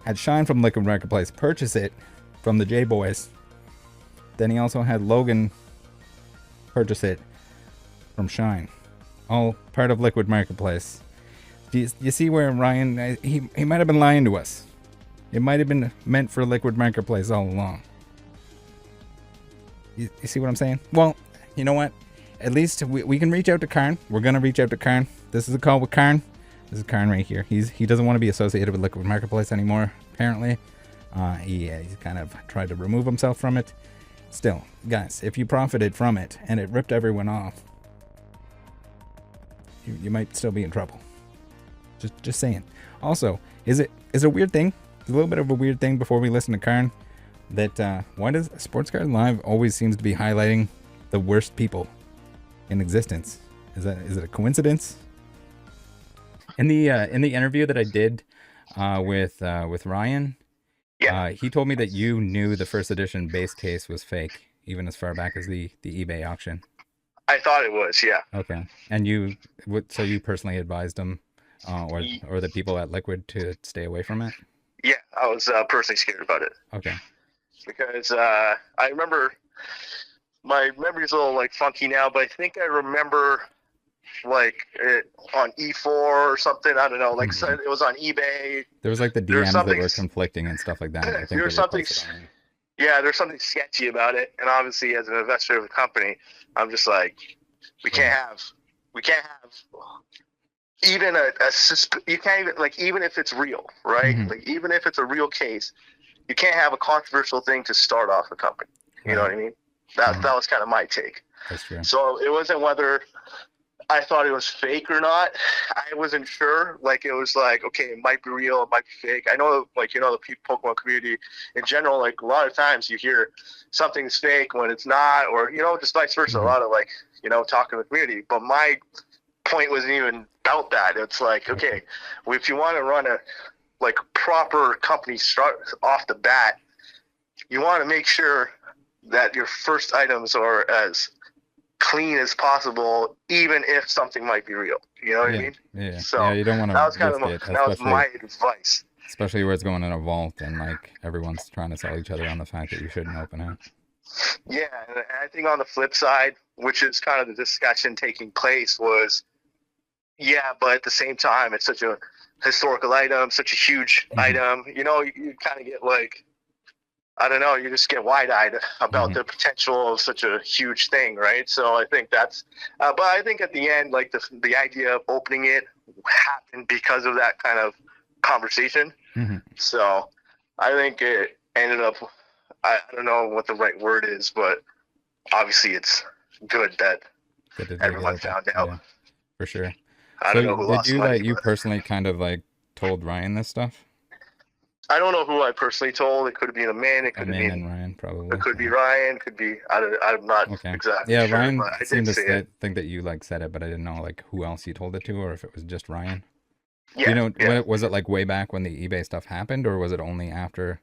had Shine from Liquid Marketplace purchase it from the J Boys. Then he also had Logan purchase it from Shine. All part of Liquid Marketplace. Do you see where Ryan, he might have been lying to us. It might have been meant for Liquid Marketplace all along. You see what I'm saying? Well, you know what? At least we can reach out to Karn. We're going to reach out to Karn. This is a call with Karn. This is Karn right here. He doesn't want to be associated with Liquid Marketplace anymore, apparently. He's kind of tried to remove himself from it. Still, guys, if you profited from it and it ripped everyone off, you might still be in trouble. Just saying. Also, is it a weird thing a little bit of a weird thing before we listen to Karn. That why does Sports Card Live always seems to be highlighting the worst people in existence? Is it a coincidence? In the interview that I did with Ryan, he told me that you knew the first edition base case was fake, even as far back as the eBay auction. I thought it was, yeah. Okay, and so you personally advised him, or the people at Liquid to stay away from it? Yeah, I was personally scared about it. Okay. Because I remember, my memory's a little like funky now, but I think I remember like it on E4 or something. I don't know. Like so it was on eBay. There was like the DMs that were conflicting and stuff like that. I think there's something. Yeah, there's something sketchy about it. And obviously, as an investor of the company, I'm just like, we can't have even you can't even, like, even if it's real, right? Mm-hmm. Like, even if it's a real case, you can't have a controversial thing to start off a company. You know what I mean? That was kind of my take. That's true. So it wasn't whether I thought it was fake or not. I wasn't sure. Like, it was like, okay, it might be real, it might be fake. I know, like, the Pokemon community in general, like, a lot of times you hear something's fake when it's not, or, just vice versa. A lot of, like, talking to the community. But my point wasn't even about that. It's like, okay, if you want to run a, like, proper company start off the bat, you want to make sure that your first items are as clean as possible, even if something might be real. You know what I mean? Yeah. So you don't want to. That was kind of my advice. Especially where it's going in a vault and like everyone's trying to sell each other on the fact that you shouldn't open it. Yeah, and I think on the flip side, which is kind of the discussion taking place, was but at the same time, it's such a historical item, such a huge item. You kind of get like, I don't know, you just get wide-eyed about the potential of such a huge thing, right? So I think that's, but I think at the end, like the idea of opening it happened because of that kind of conversation. So I think it ended up, I don't know what the right word is, but obviously it's good that everyone found out. Yeah, for sure. I don't know who lost money. You personally kind of like told Ryan this stuff? I don't know who I personally told. It could have been a man. It could have been Ryan, probably. It could be Ryan. Could be. I'm not exactly. Yeah, sure, Ryan but seemed to think that you like said it, but I didn't know like who else you told it to, or if it was just Ryan. Yeah. Was it like way back when the eBay stuff happened, or was it only after?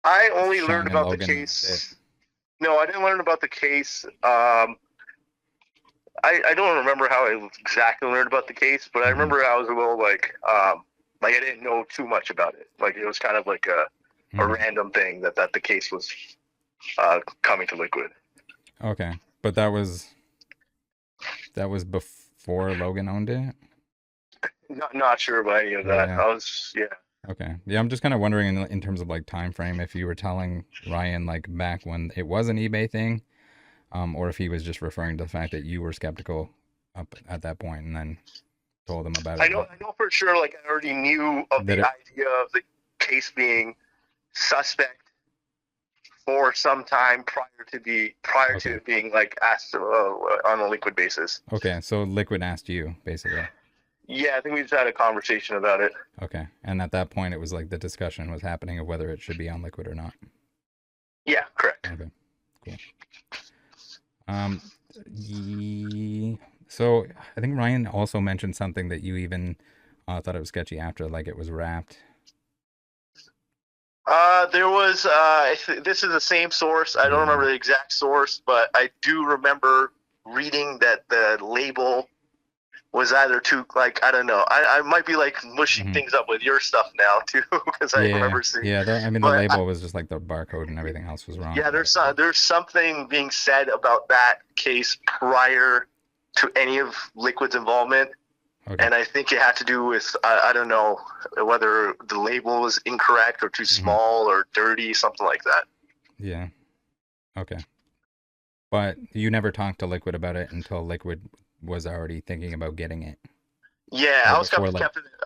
I only learned about the case. No, I didn't learn about the case. I don't remember how I exactly learned about the case, but I remember I was a little like I didn't know too much about it. Like, it was kind of like a random thing that the case was coming to Liquid. Okay, but that was before Logan owned it? Not sure about any of that. Yeah. Okay. Yeah, I'm just kind of wondering in terms of like time frame, if you were telling Ryan like back when it was an eBay thing, or if he was just referring to the fact that you were skeptical up at that point and then told him about it. I know for sure, like, I already knew of the idea of the case being suspect for some time prior to it being like asked on a Liquid basis. Okay, so Liquid asked you basically. Yeah, I think we just had a conversation about it. Okay, and at that point, it was like the discussion was happening of whether it should be on Liquid or not. Yeah, correct. Okay, cool. So I think Ryan also mentioned something that you even thought it was sketchy after, like it was wrapped. There was, this is the same source. I don't remember the exact source, but I do remember reading that the label was either too, like, I don't know. I might be like mushing things up with your stuff now too, because I remember seeing. Yeah, the label was just like the barcode and everything else was wrong. Yeah, there's something being said about that case prior to any of Liquid's involvement. Okay. And I think it had to do with, I don't know, whether the label was incorrect or too small or dirty, something like that. Yeah. Okay. But you never talked to Liquid about it until Liquid was already thinking about getting it. Yeah, I was Captain.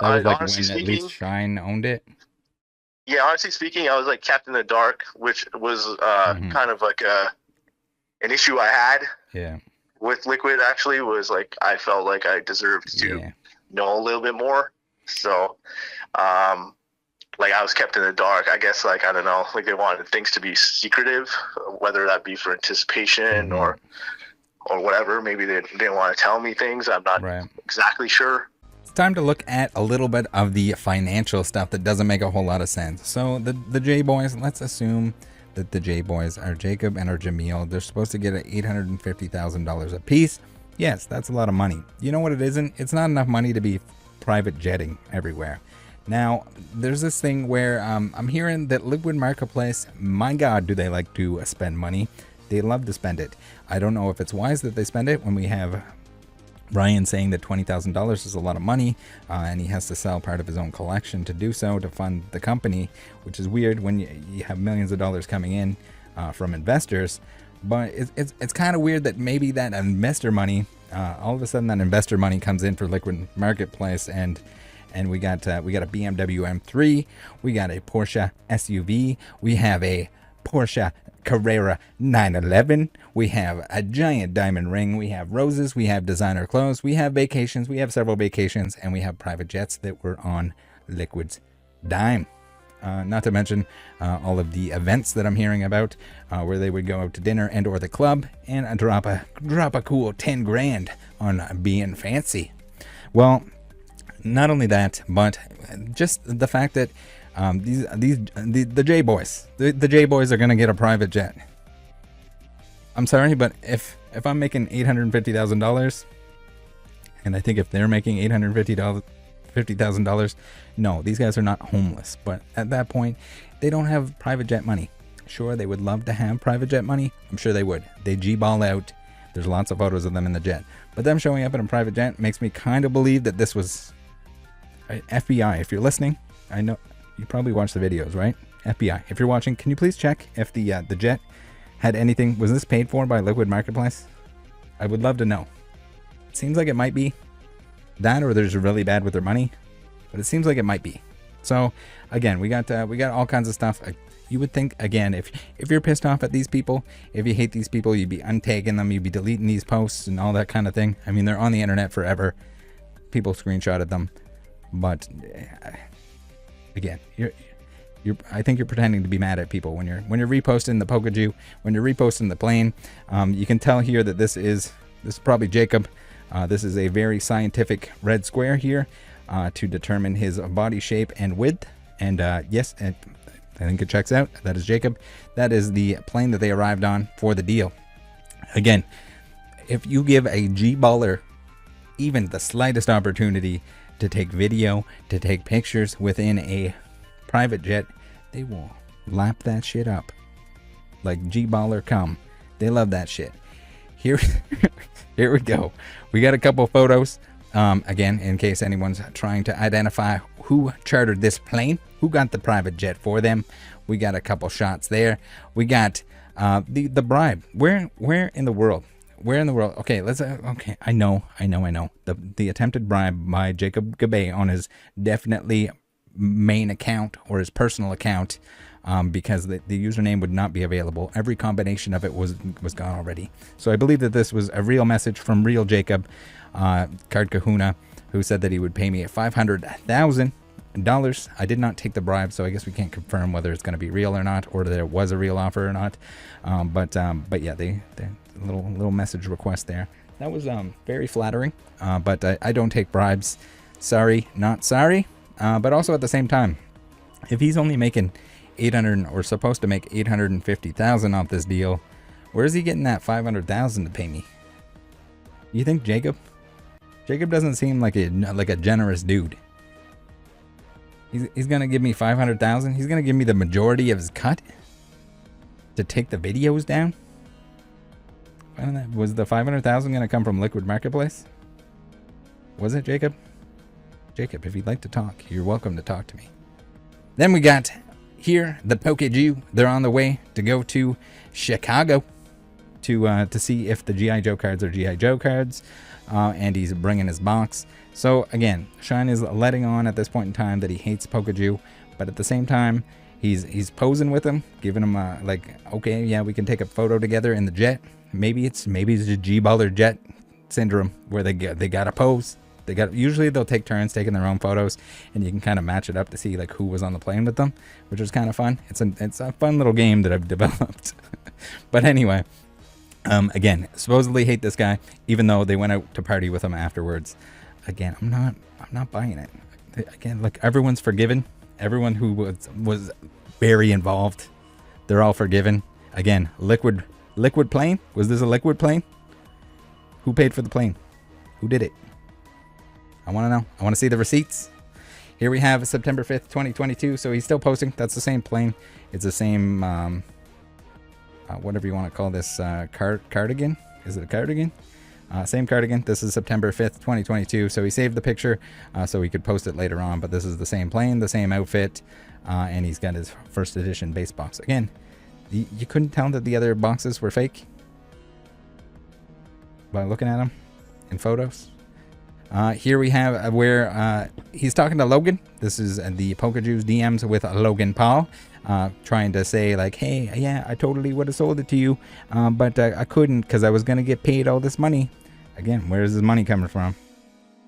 That was like when at least Shine owned it. Yeah, honestly speaking, I was like Captain in the Dark, which was kind of like an issue I had. Yeah. With Liquid, actually, was like I felt like I deserved to know a little bit more. So, like I was kept in the dark. I guess, like, I don't know, like they wanted things to be secretive, whether that be for anticipation or whatever. Maybe they didn't want to tell me things. I'm not exactly sure. It's time to look at a little bit of the financial stuff that doesn't make a whole lot of sense. So the J Boys, let's assume that the J Boys are Jacob and are Jamil. They're supposed to get $850,000 a piece. Yes, that's a lot of money. You know what it isn't? It's not enough money to be private jetting everywhere. Now, there's this thing where I'm hearing that Liquid Marketplace, my God, do they like to spend money. They love to spend it. I don't know if it's wise that they spend it when we have Ryan saying that $20,000 is a lot of money, and he has to sell part of his own collection to do so, to fund the company, which is weird when you have millions of dollars coming in from investors. But it's kind of weird that maybe that investor money, all of a sudden that investor money comes in for Liquid Marketplace, and we got a BMW M3, we got a Porsche SUV, we have a Porsche Carrera 911, we have a giant diamond ring, we have roses, we have designer clothes, we have vacations, we have several vacations, and we have private jets that were on Liquid's dime. Not to mention all of the events that I'm hearing about, where they would go out to dinner and or the club and drop a cool 10 grand on being fancy. Well, not only that, but just the fact that the J Boys, the J Boys are gonna get a private jet. I'm sorry, but if I'm making $850,000, and I think if they're making $850,000, no, these guys are not homeless. But at that point, they don't have private jet money. Sure, they would love to have private jet money. I'm sure they would. They G-ball out. There's lots of photos of them in the jet. But them showing up in a private jet makes me kind of believe that this was FBI. If you're listening, I know you probably watch the videos, right? FBI, if you're watching, can you please check if the jet had anything? Was this paid for by Liquid Marketplace? I would love to know. It seems like it might be that, or they're just really bad with their money, but it seems like it might be. So again, we got all kinds of stuff. You would think, again, if you're pissed off at these people, if you hate these people, you'd be untagging them, you'd be deleting these posts and all that kind of thing. I mean, they're on the internet forever. People screenshotted them, but again, I think you're pretending to be mad at people when you're reposting the Pokaju, when you're reposting the plane. You can tell here that this is probably Jacob. This is a very scientific red square here to determine his body shape and width. And yes, I think it checks out. That is Jacob. That is the plane that they arrived on for the deal. Again, if you give a G-baller even the slightest opportunity to take video, to take pictures within a private jet, they will lap that shit up. Like G-baller come. They love that shit. Here we go. We got a couple photos. Again, in case anyone's trying to identify who chartered this plane, who got the private jet for them. We got a couple shots there. We got the bribe. Where in the world? Where in the world? Okay, let's. Okay, I know. The attempted bribe by Jacob Gabay on his definitely main account or his personal account, because the username would not be available. Every combination of it was gone already. So I believe that this was a real message from real Jacob, Card Kahuna, who said that he would pay me $500,000. I did not take the bribe, so I guess we can't confirm whether it's going to be real or not, or that it was a real offer or not. But yeah, they little message request there. That was very flattering. But I don't take bribes. Sorry, not sorry. But also at the same time, if he's only making 800 or supposed to make 850,000 off this deal, where is he getting that 500,000 to pay me? You think Jacob doesn't seem like a generous dude. He's gonna give me 500,000. He's gonna give me the majority of his cut to take the videos down. Was the 500,000 gonna come from Liquid Marketplace? Was it, Jacob? Jacob, if you'd like to talk, you're welcome to talk to me. Then we got here the Pokeju. They're on the way to go to Chicago to see if the G.I. Joe cards are G.I. Joe cards, and he's bringing his box. So again, Shine is letting on at this point in time that he hates Pokeju, but at the same time, he's posing with him, giving him like, okay, yeah, we can take a photo together in the jet. Maybe it's a G-baller jet syndrome where they gotta pose. They got, usually they'll take turns taking their own photos, and you can kind of match it up to see like who was on the plane with them, which is kind of fun. It's a fun little game that I've developed. But anyway, again, supposedly hate this guy, even though they went out to party with him afterwards. Again, I'm not buying it. Again, like, everyone's forgiven. Everyone who was very involved, they're all forgiven. Again, liquid plane. Was this a liquid plane? Who paid for the plane? Who did it? I want to know. I want to see the receipts. Here we have September 5th, 2022. So he's still posting. That's the same plane. It's the same, whatever you want to call this, cardigan. Is it a cardigan? Same cardigan. This is September 5th, 2022. So he saved the picture so he could post it later on. But this is the same plane, the same outfit, and he's got his first edition base box. Again, you couldn't tell that the other boxes were fake by looking at them in photos. Here we have where he's talking to Logan. This is the Pokejuice DMs with Logan Paul, trying to say like, hey, yeah, I totally would have sold it to you, but I couldn't because I was going to get paid all this money. Again, where is his money coming from?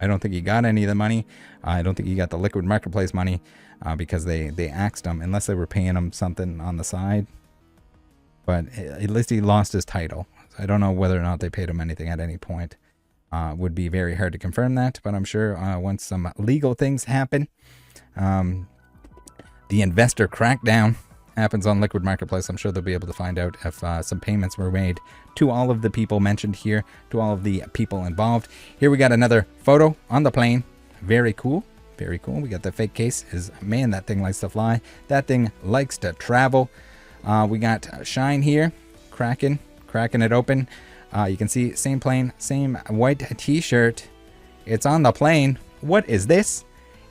I don't think he got any of the money. I don't think he got the Liquid Marketplace money because they axed him, unless they were paying him something on the side. But at least he lost his title. I don't know whether or not they paid him anything at any point. Would be very hard to confirm that, but I'm sure once some legal things happen, the investor crackdown happens on Liquid Marketplace, I'm sure they'll be able to find out if some payments were made to all of the people mentioned here, to all of the people involved. Here we got another photo on the plane. Very cool. Very cool. We got the fake case. Man, that thing likes to fly. That thing likes to travel. We got Shine here, cracking it open. You can see same plane, same white t-shirt. It's on the plane. What is this?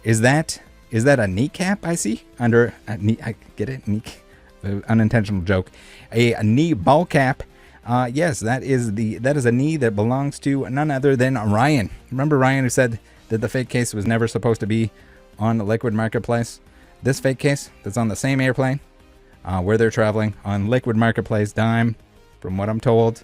Is that a kneecap I see under a knee? I get it, knee, unintentional joke. A knee ball cap. Yes, that is a knee that belongs to none other than Ryan. Remember Ryan who said that the fake case was never supposed to be on the Liquid Marketplace? This fake case that's on the same airplane where they're traveling on Liquid Marketplace dime, from what I'm told,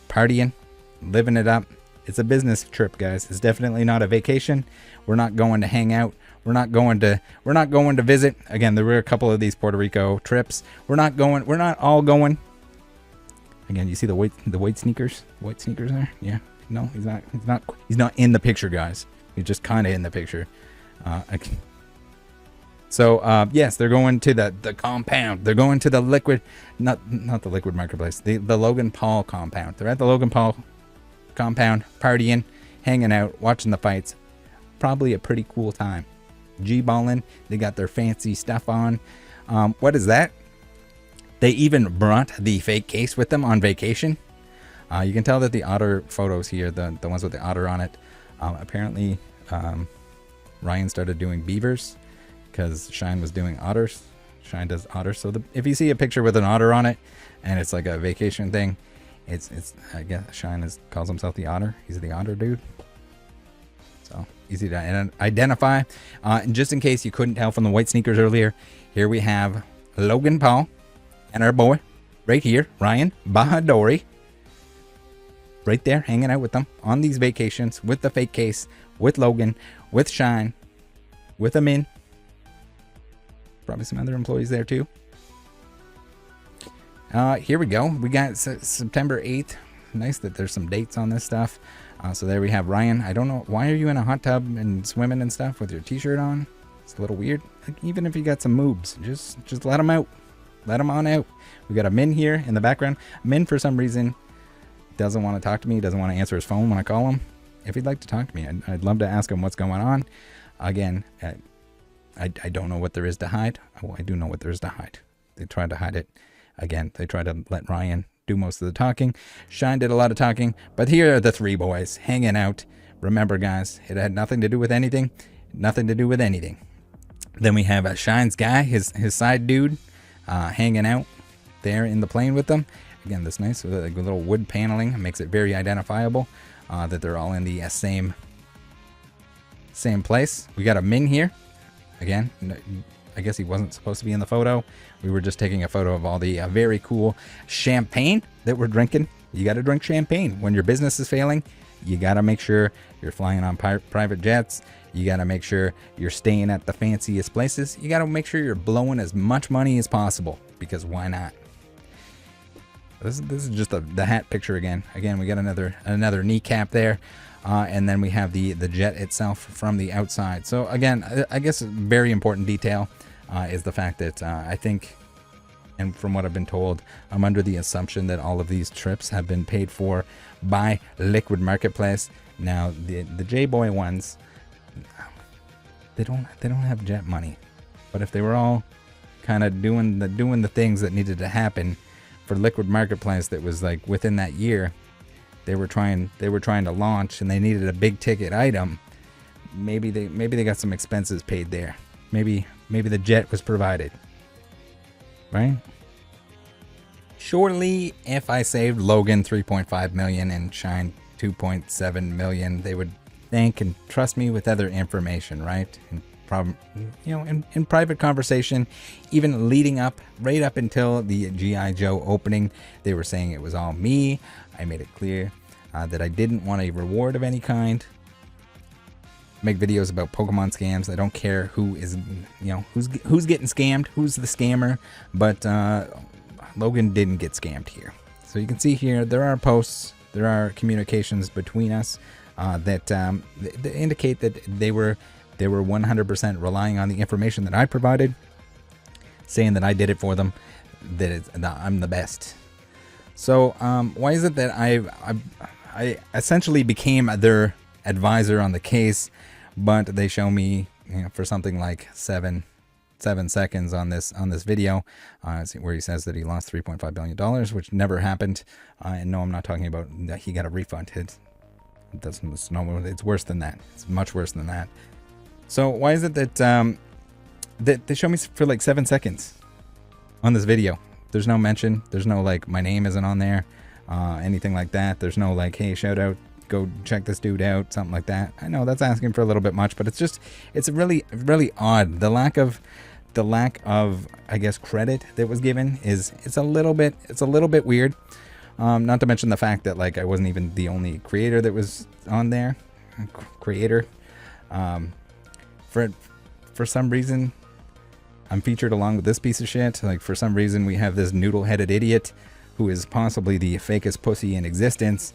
partying, living it up. It's a business trip, guys. It's definitely not a vacation. We're not going to hang out. We're not going to visit. Again, there were a couple of these Puerto Rico trips. We're not all going. Again, you see the white sneakers? White sneakers there? Yeah. No, he's not in the picture, guys. He's just kind of in the picture. So yes, they're going to the compound. They're going to the Liquid, not the Liquid Marketplace, the Logan Paul compound. They're at the Logan Paul compound, partying, hanging out, watching the fights. Probably a pretty cool time. G-balling. They got their fancy stuff on. What is that? They even brought the fake case with them on vacation. You can tell that the otter photos here, the ones with the otter on it, apparently Ryan started doing beavers because Shine was doing otters. Shine does otters. So if you see a picture with an otter on it and it's like a vacation thing, it's I guess Shine calls himself the otter. He's the otter dude. So easy to identify. And just in case you couldn't tell from the white sneakers earlier, here we have Logan Paul and our boy right here, Ryan Bahadori, right there hanging out with them on these vacations with the fake case, with Logan, with Shine, with Amin. Probably some other employees there too. Here we go. We got September 8th. Nice that there's some dates on this stuff. So there we have Ryan. I don't know, why are you in a hot tub and swimming and stuff with your t-shirt on? It's a little weird. Like, even if you got some moobs, just let them out. Let them on out. We got a Min here in the background. Min, for some reason, doesn't want to talk to me. Doesn't want to answer his phone when I call him. If he'd like to talk to me, I'd love to ask him what's going on. Again, I don't know what there is to hide. Well, I do know what there is to hide. They tried to hide it. Again, they tried to let Ryan do most of the talking. Shine did a lot of talking. But here are the three boys hanging out. Remember, guys, it had nothing to do with anything. Nothing to do with anything. Then we have Shine's guy, his side dude, hanging out there in the plane with them. Again, this nice little wood paneling makes it very identifiable that they're all in the same place. We got a Min here. Again, I guess he wasn't supposed to be in the photo. We were just taking a photo of all the very cool champagne that we're drinking. You got to drink champagne. When your business is failing, You got to make sure you're flying on private jets. You got to make sure you're staying at the fanciest places. You got to make sure you're blowing as much money as possible, because why not? This is just the hat picture again. Again, we got another kneecap there. And then we have the jet itself from the outside. So again, I guess a very important detail is the fact that I think, and from what I've been told, I'm under the assumption that all of these trips have been paid for by Liquid Marketplace. Now the J-Boy ones, they don't have jet money, but if they were all kind of doing the things that needed to happen for Liquid Marketplace, that was like within that year, they were trying to launch and they needed a big ticket item. Maybe they got some expenses paid there. Maybe the jet was provided, right? Surely if I saved Logan 3.5 million and Shine 2.7 million, they would thank and trust me with other information, right? And in private conversation, even leading up right up until the G.I. Joe opening, they were saying it was all me. I made it clear that I didn't want a reward of any kind. Make videos about Pokemon scams. I don't care who is, who's getting scammed, who's the scammer, but Logan didn't get scammed here. So you can see here there are posts, there are communications between us that indicate that they were 100% relying on the information that I provided, saying that I did it for them, that I'm the best. So why is it that I essentially became their advisor on the case, but they show me for something like seven seconds on this video where he says that he lost $3.5 billion, which never happened. And no, I'm not talking about that he got a refund. It's worse than that. It's much worse than that. So why is it that that they show me for like 7 seconds on this video? There's no mention. There's no like my name isn't on there, anything like that. There's no like, hey, shout out, go check this dude out, something like that. I know that's asking for a little bit much, but it's really odd. The lack of I guess credit that was given it's a little bit weird. Not to mention the fact that like I wasn't even the only creator that was on there. For some reason, I'm featured along with this piece of shit. Like for some reason, we have this noodle-headed idiot who is possibly the fakest pussy in existence,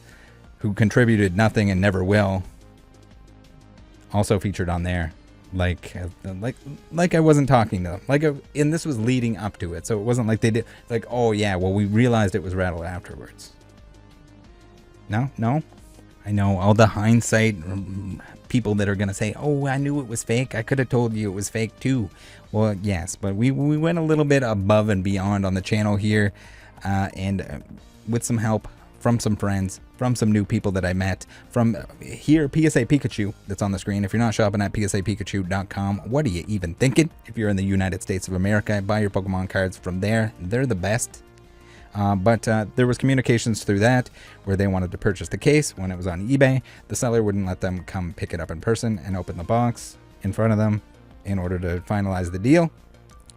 who contributed nothing and never will, also featured on there. Like I wasn't talking to them. And this was leading up to it, so it wasn't like they did. Like, oh yeah, well we realized it was Rattle afterwards. No, I know all the hindsight people that are gonna say, oh, I knew it was fake. I could have told you it was fake too. Well, yes, but we went a little bit above and beyond on the channel here, and with some help from some friends, from some new people that I met, from here, PSA Pikachu, that's on the screen. If you're not shopping at psapikachu.com, what are you even thinking? If you're in the United States of America, buy your Pokemon cards from there. They're the best. But there was communications through that where they wanted to purchase the case when it was on eBay. The seller wouldn't let them come pick it up in person and open the box in front of them in order to finalize the deal.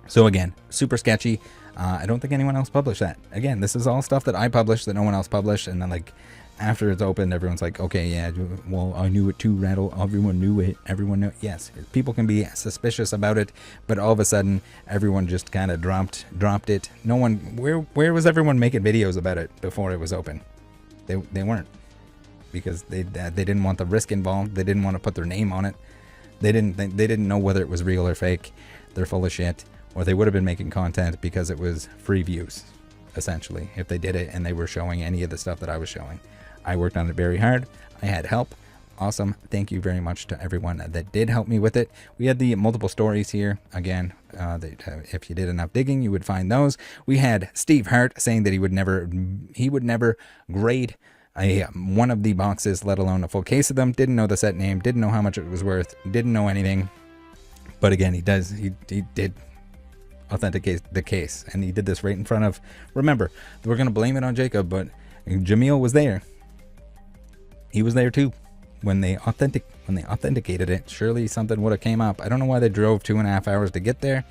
So again, super sketchy. I don't think anyone else published that. Again, this is all stuff that I published that no one else published, and then like after it's opened, everyone's like, okay, yeah, well, I knew it too, Rattle. Everyone knew it. Everyone knew it. Yes, people can be suspicious about it, but all of a sudden, everyone just kind of dropped it. No one, where was everyone making videos about it before it was open? They weren't, because they didn't want the risk involved. They didn't want to put their name on it. They didn't know whether it was real or fake. They're full of shit. Or they would have been making content because it was free views, essentially, if they did it and they were showing any of the stuff that I was showing. I worked on it very hard. I had help. Awesome. Thank you very much to everyone that did help me with it. We had the multiple stories here. Again, if you did enough digging, you would find those. We had Steve Hart saying that he would never grade one of the boxes, let alone a full case of them. Didn't know the set name, didn't know how much it was worth, didn't know anything. But again, he did authenticate the case, and he did this right in front of, remember, we're going to blame it on Jacob, but Jamil was there. He was there too when they authenticated it. Surely something would have came up. I don't know why they drove 2.5 hours to get there.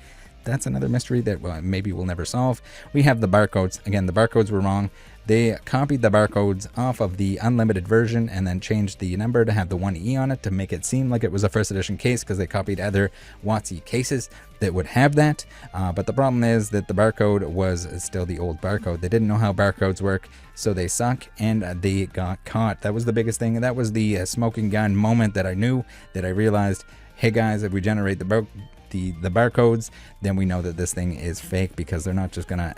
that's another mystery that maybe we'll never solve. We have the barcodes. Again, the barcodes were wrong. They copied the barcodes off of the unlimited version and then changed the number to have the 1E on it to make it seem like it was a first edition case, because they copied other WotC cases that would have that. But the problem is that the barcode was still the old barcode. They didn't know how barcodes work, so they suck, and they got caught. That was the biggest thing. That was the smoking gun moment that I knew, that I realized, hey guys, if we generate the barcodes, then we know that this thing is fake, because they're not gonna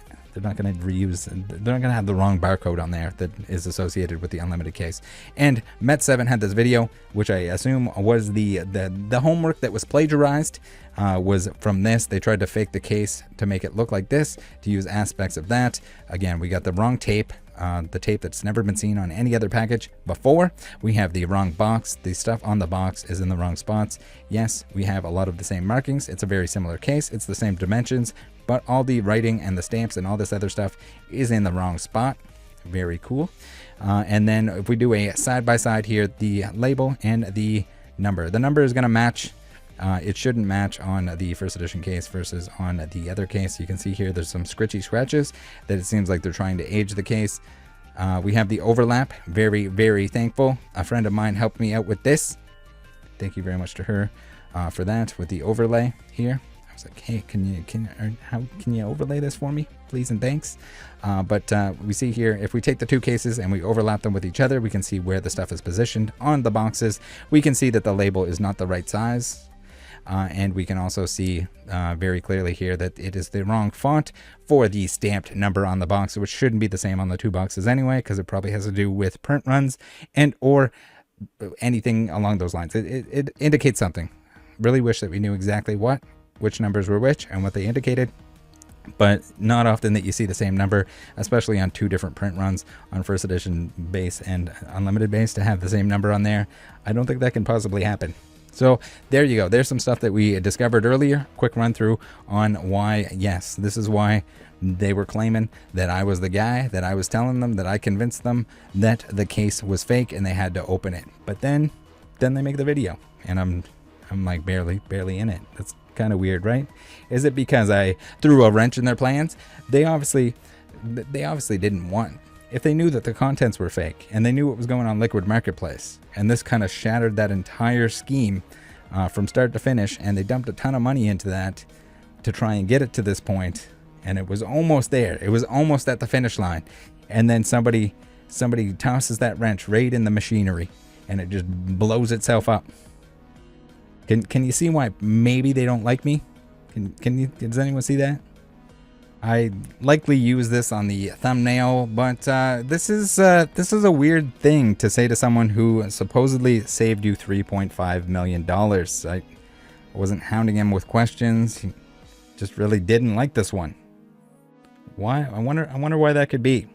reuse, they're not gonna have the wrong barcode on there that is associated with the unlimited case. And Met7 had this video, which I assume was the homework that was plagiarized, was from this. They tried to fake the case to make it look like this, to use aspects of that. Again, we got the wrong tape, the tape that's never been seen on any other package before. We have the wrong box. The stuff on the box is in the wrong spots. Yes, we have a lot of the same markings. It's a very similar case. It's the same dimensions, but all the writing and the stamps and all this other stuff is in the wrong spot. Very cool. And then if we do a side-by-side here, the label and the number. The number is going to match. It shouldn't match on the first edition case versus on the other case. You can see here there's some scritchy scratches that it seems like they're trying to age the case. We have the overlap. Very, very thankful. A friend of mine helped me out with this. Thank you very much to her for that, with the overlay here. I was like, hey, how can you overlay this for me, please and thanks. But we see here, if we take the two cases and we overlap them with each other, we can see where the stuff is positioned on the boxes. We can see that the label is not the right size. And we can also see very clearly here that it is the wrong font for the stamped number on the box, which shouldn't be the same on the two boxes anyway, because it probably has to do with print runs and or anything along those lines. It indicates something. Really wish that we knew exactly which numbers were which and what they indicated, but not often that you see the same number, especially on two different print runs, on first edition base and unlimited base, to have the same number on there. I don't think that can possibly happen. So there you go. There's some stuff that we discovered earlier. Quick run through on why, yes, this is why they were claiming that I was the guy, that I was telling them, that I convinced them that the case was fake and they had to open it. But then they make the video and I'm like barely in it. That's kind of weird, right? Is it because I threw a wrench in their plans? They obviously didn't want. If they knew that the contents were fake and they knew what was going on Liquid Marketplace, and this kind of shattered that entire scheme from start to finish, and they dumped a ton of money into that to try and get it to this point, and it was almost there. It was almost at the finish line, and then somebody tosses that wrench right in the machinery, and it just blows itself up. Can you see why maybe they don't like me? Does anyone see that? I likely use this on the thumbnail, but this is a weird thing to say to someone who supposedly saved you $3.5 million. I wasn't hounding him with questions. He just really didn't like this one. Why? I wonder why that could be.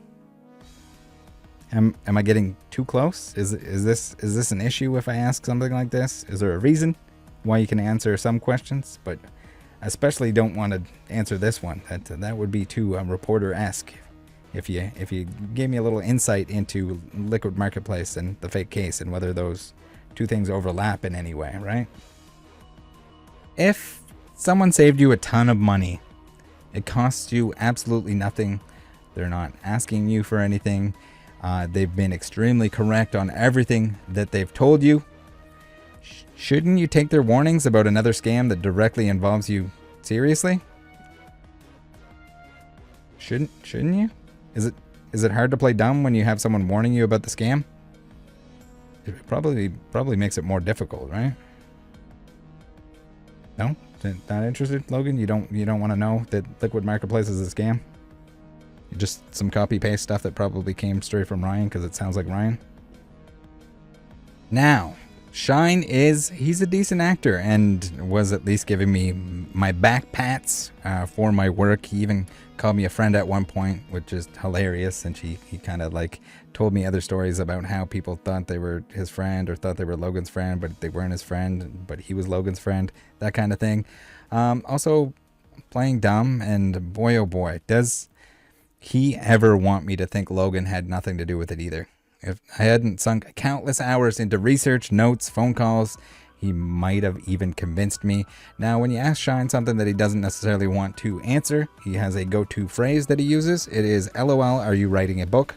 Am I getting too close? Is this an issue if I ask something like this? Is there a reason why you can answer some questions, but especially don't want to answer this one? That would be too reporter-esque. If you gave me a little insight into Liquid Marketplace and the fake case and whether those two things overlap in any way, right? If someone saved you a ton of money, it costs you absolutely nothing. They're not asking you for anything. They've been extremely correct on everything that they've told you. Shouldn't you take their warnings about another scam that directly involves you seriously? Shouldn't you? Is it hard to play dumb when you have someone warning you about the scam? It probably makes it more difficult, right? No? Not interested, Logan? You don't want to know that Liquid Marketplace is a scam? Just some copy paste stuff that probably came straight from Ryan because it sounds like Ryan. Now, Shine he's a decent actor and was at least giving me my back pats for my work. He even called me a friend at one point, which is hilarious. And he kind of like told me other stories about how people thought they were his friend or thought they were Logan's friend, but they weren't his friend, but he was Logan's friend, that kind of thing. Also playing dumb, and boy, oh boy, does he ever want me to think Logan had nothing to do with it either. If I hadn't sunk countless hours into research, notes, phone calls, He might have even convinced me. Now, when you ask Shine something that he doesn't necessarily want to answer, he has a go-to phrase that he uses. It is, LOL, are you writing a book? ?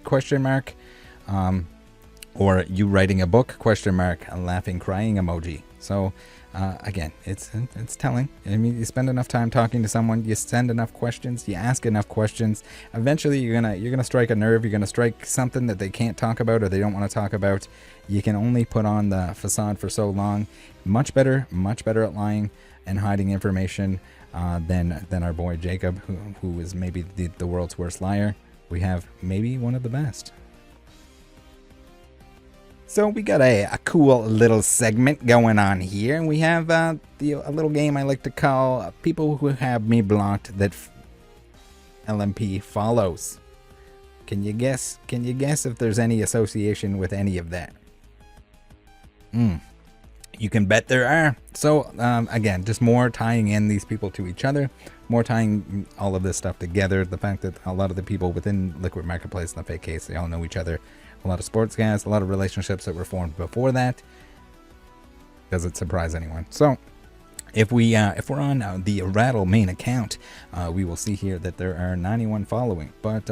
Or you writing a book? ? A laughing, crying emoji. So, again, it's telling. I mean, you spend enough time talking to someone, you send enough questions, you ask enough questions. Eventually, you're gonna strike a nerve. You're gonna strike something that they can't talk about or they don't want to talk about. You can only put on the facade for so long. Much better at lying and hiding information than our boy Jacob, who is maybe the world's worst liar. We have maybe one of the best. So we got a cool little segment going on here. We have a little game I like to call People Who Have Me Blocked That LMP Follows. Can you guess if there's any association with any of that? You can bet there are. So again, just more tying in these people to each other, more tying all of this stuff together. The fact that a lot of the people within Liquid Marketplace and the fake case, they all know each other. A lot of sports guys, a lot of relationships that were formed before that. Does it surprise anyone? So if we're on the Rattle main account, we will see here that there are 91 following. But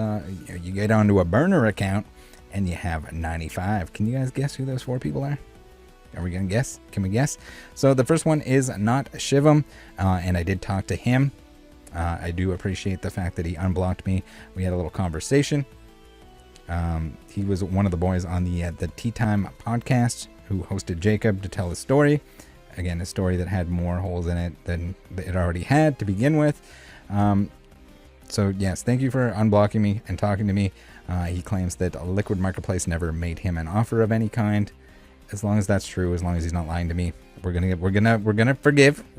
you get onto a burner account and you have 95. Can you guys guess who those 4 people are? Are we gonna guess? Can we guess? So the first one is not Shivam, and I did talk to him. I do appreciate the fact that he unblocked me. We had a little conversation. He was one of the boys on the Tea Time podcast who hosted Jacob to tell his story. Again, a story that had more holes in it than it already had to begin with. So yes, thank you for unblocking me and talking to me. He claims that Liquid Marketplace never made him an offer of any kind. As long as that's true, as long as he's not lying to me, we're gonna forgive. We're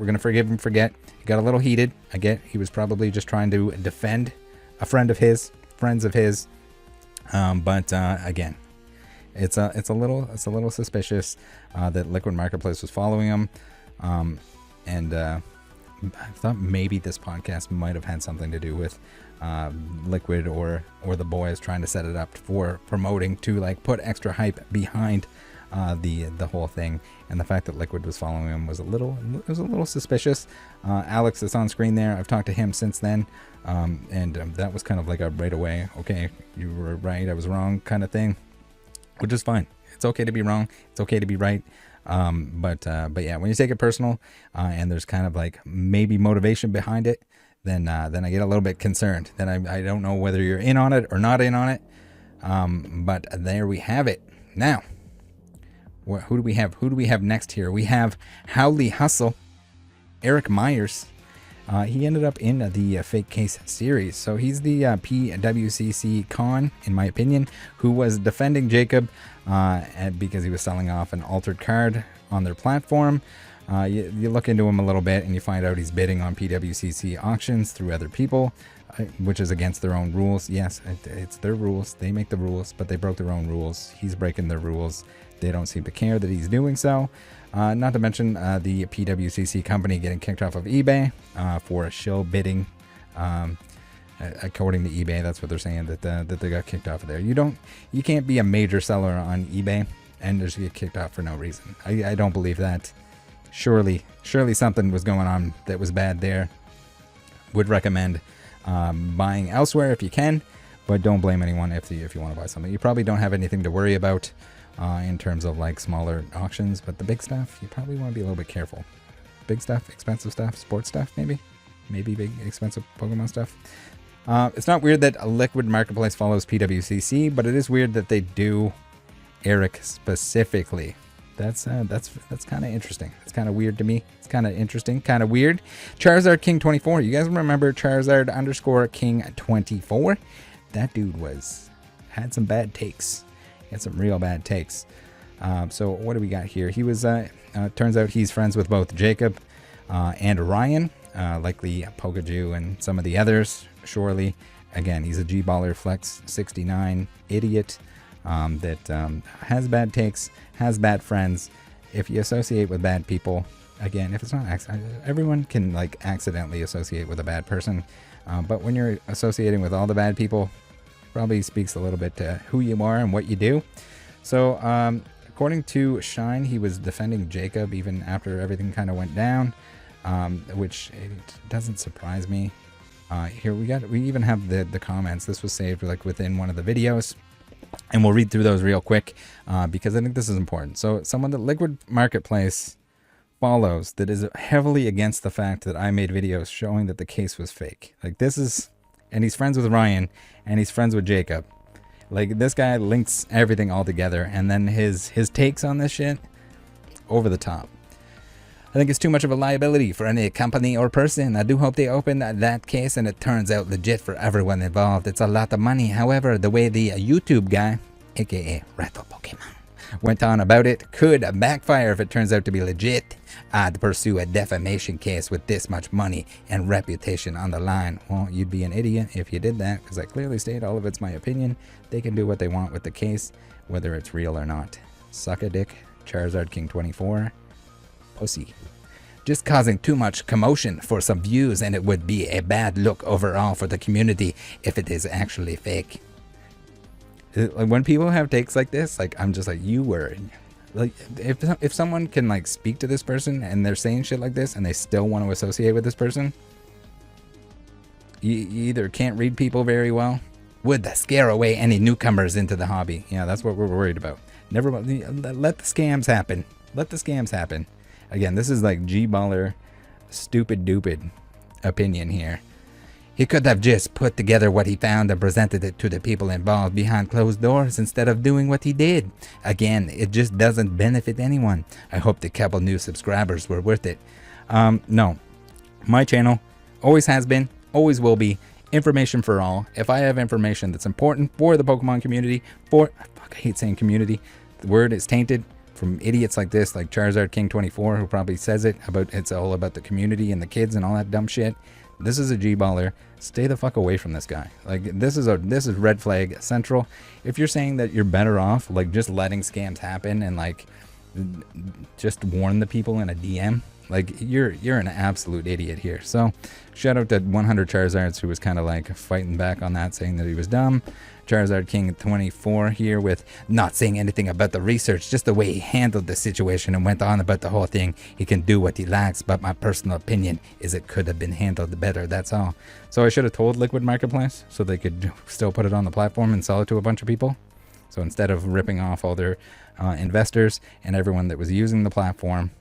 gonna forgive and forget. He got a little heated. I get he was probably just trying to defend a friend of his, friends of his. But again, it's a little suspicious that Liquid Marketplace was following him, and I thought maybe this podcast might have had something to do with Liquid or the boys trying to set it up for promoting to like put extra hype behind the whole thing, and the fact that Liquid was following him was a little suspicious. Alex is on screen there. I've talked to him since then, and that was kind of like a right away, okay, you were right, I was wrong kind of thing, which is fine. It's okay to be wrong. It's okay to be right. But yeah, when you take it personal, and there's kind of like maybe motivation behind it, then I get a little bit concerned. Then I don't know whether you're in on it or not in on it. But there we have it. Now, who do we have? Who do we have next here? We have Howley Hustle, Eric Myers. He ended up in the Fake Case series. So he's the PWCC con, in my opinion, who was defending Jacob because he was selling off an altered card on their platform. You look into him a little bit and you find out he's bidding on PWCC auctions through other people, which is against their own rules. Yes, it's their rules. They make the rules, but they broke their own rules. He's breaking their rules. They don't seem to care that he's doing so. Not to mention the PWCC company getting kicked off of eBay for shill bidding. According to eBay, that's what they're saying, that they got kicked off of there. You can't be a major seller on eBay and just get kicked off for no reason. I don't believe that. Surely something was going on that was bad there. Would recommend buying elsewhere if you can, but don't blame anyone if you want to buy something. You probably don't have anything to worry about in terms of like smaller auctions, but the big stuff, you probably want to be a little bit careful. Big stuff, expensive stuff, sports stuff, maybe big expensive Pokemon stuff. It's not weird that a Liquid Marketplace follows PWCC, but it is weird that they do Eric specifically. That's kind of interesting. It's kind of weird to me. It's kind of interesting, kind of weird. Charizard King 24. You guys remember Charizard _ King 24? That dude had some bad takes. He had some real bad takes. So what do we got here? He was turns out he's friends with both Jacob and Ryan, likely Pokaju and some of the others. Surely, again, he's a G-baller Flex 69 idiot that has bad takes, has bad friends. If you associate with bad people, again, if it's not everyone can like accidentally associate with a bad person, but when you're associating with all the bad people, probably speaks a little bit to who you are and what you do. So According to Shine, he was defending Jacob even after everything kind of went down, which it doesn't surprise me. Here we even have the comments. This was saved like within one of the videos, and we'll read through those real quick because I think this is important. So someone that Liquid Marketplace follows that is heavily against the fact that I made videos showing that the case was fake. Like this is, and he's friends with Ryan and he's friends with Jacob. Like this guy links everything all together, and then his takes on this shit, over the top. I think it's too much of a liability for any company or person. I do hope they open that case and it turns out legit for everyone involved. It's a lot of money. However, the way the YouTube guy, aka Rattle Pokemon, went on about it could backfire if it turns out to be legit. I'd pursue a defamation case with this much money and reputation on the line. Well, you'd be an idiot if you did that, because I clearly state all of it's my opinion. They can do what they want with the case, whether it's real or not. Suck a dick, Charizard King 24. Pussy. Just causing too much commotion for some views, and it would be a bad look overall for the community if it is actually fake. When people have takes like this, like I'm just like, you were like, if someone can like speak to this person and they're saying shit like this and they still want to associate with this person, you either can't read people very well, would scare away any newcomers into the hobby. Yeah, that's what we're worried about. Never let the scams happen. Let the scams happen. Again, this is like G-baller stupid dupid opinion here. He could have just put together what he found and presented it to the people involved behind closed doors instead of doing what he did. Again, it just doesn't benefit anyone. I hope the couple new subscribers were worth it. No. My channel always has been, always will be, information for all. If I have information that's important for the Pokemon community, I hate saying community, the word is tainted from idiots like this, like Charizard King 24, who probably says it's all about the community and the kids and all that dumb shit. This is a G-baller. Stay the fuck away from this guy. Like this is red flag central. If you're saying that you're better off like just letting scams happen and like just warn the people in a DM, like you're an absolute idiot here. So shout out to 100 Charizards who was kind of like fighting back on that, saying that he was dumb. Charizard King 24 here with not saying anything about the research, just the way he handled the situation and went on about the whole thing. He can do what he likes, but my personal opinion is it could have been handled better, that's all. So I should have told Liquid Marketplace so they could still put it on the platform and sell it to a bunch of people. So instead of ripping off all their investors and everyone that was using the platform,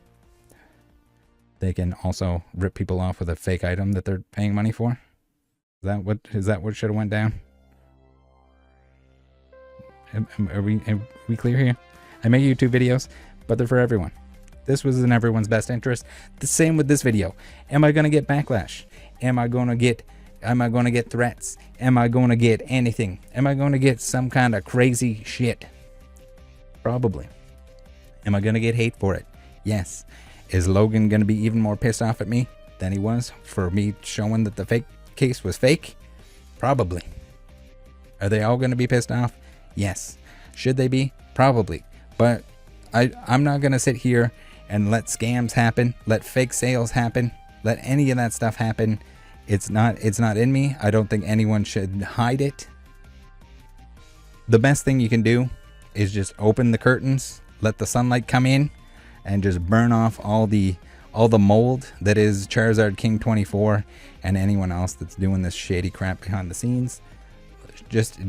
they can also rip people off with a fake item that they're paying money for. Is that what should have went down? Are we clear here? I make YouTube videos, but they're for everyone. This was in everyone's best interest. The same with this video. Am I gonna get backlash? Am I gonna get threats? Am I gonna get anything? Am I gonna get some kind of crazy shit? Probably. Am I gonna get hate for it? Yes. Is Logan gonna be even more pissed off at me than he was for me showing that the fake case was fake? Probably. Are they all gonna be pissed off? Yes. Should they be? Probably. But I'm not going to sit here and let scams happen, let fake sales happen, let any of that stuff happen. It's not in me. I don't think anyone should hide it. The best thing you can do is just open the curtains, let the sunlight come in, and just burn off all the mold that is Charizard King 24 and anyone else that's doing this shady crap behind the scenes. Just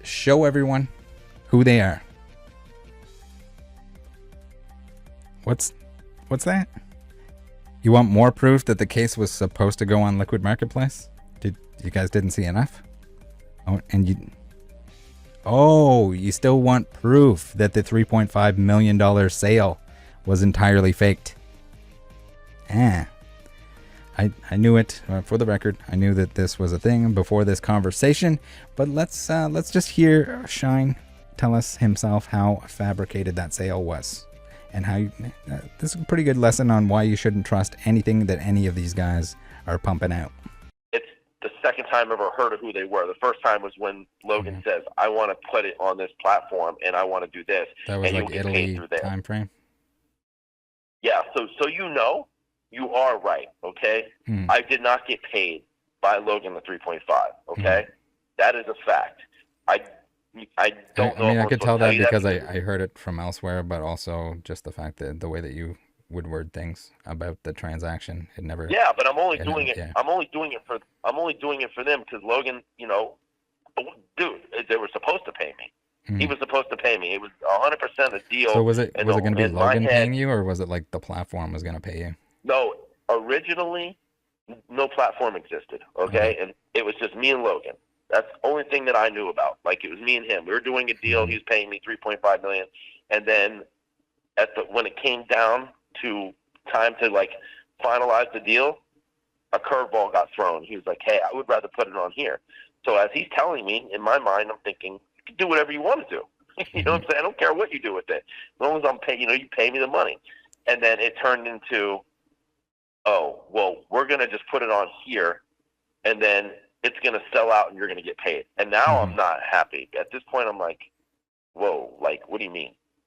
show everyone who they are. What's that? You want more proof that the case was supposed to go on Liquid Marketplace? You guys didn't see enough? You still want proof that the $3.5 million sale was entirely faked? I knew it. For the record, I knew that this was a thing before this conversation. But let's just hear Shine tell us himself how fabricated that sale was, and how this is a pretty good lesson on why you shouldn't trust anything that any of these guys are pumping out. It's the second time I've ever heard of who they were. The first time was when Logan says, "I want to put it on this platform and I want to do this." That was and like Italy time frame. Yeah. So you are right. Okay. I did not get paid by Logan the 3.5. Okay. That is a fact. I don't know. I mean, if I I'm could supposed tell to that you because I heard it from elsewhere, but also just the fact that the way that you would word things about the transaction, it never. Yeah, but I'm only it doing never- it. yeah. I'm only doing it for them because Logan, dude, they were supposed to pay me. He was supposed to pay me. It was 100% a deal. So was it going to be in my Logan head- paying you, or was it like the platform was going to pay you? No, originally, no platform existed. Okay, and it was just me and Logan. That's the only thing that I knew about. Like, it was me and him. We were doing a deal. He was paying me $3.5 million, and then when it came down to time to like finalize the deal, a curveball got thrown. He was like, "Hey, I would rather put it on here." So as he's telling me, in my mind, I'm thinking, "You can do whatever you want to do." You know what I'm saying? I don't care what you do with it, as long as I'm paying. You pay me the money. And then it turned into, "Oh, well, we're gonna just put it on here, and then it's gonna sell out, and you're gonna get paid." And now I'm not happy. At this point, I'm like, "Whoa, like, what do you mean?"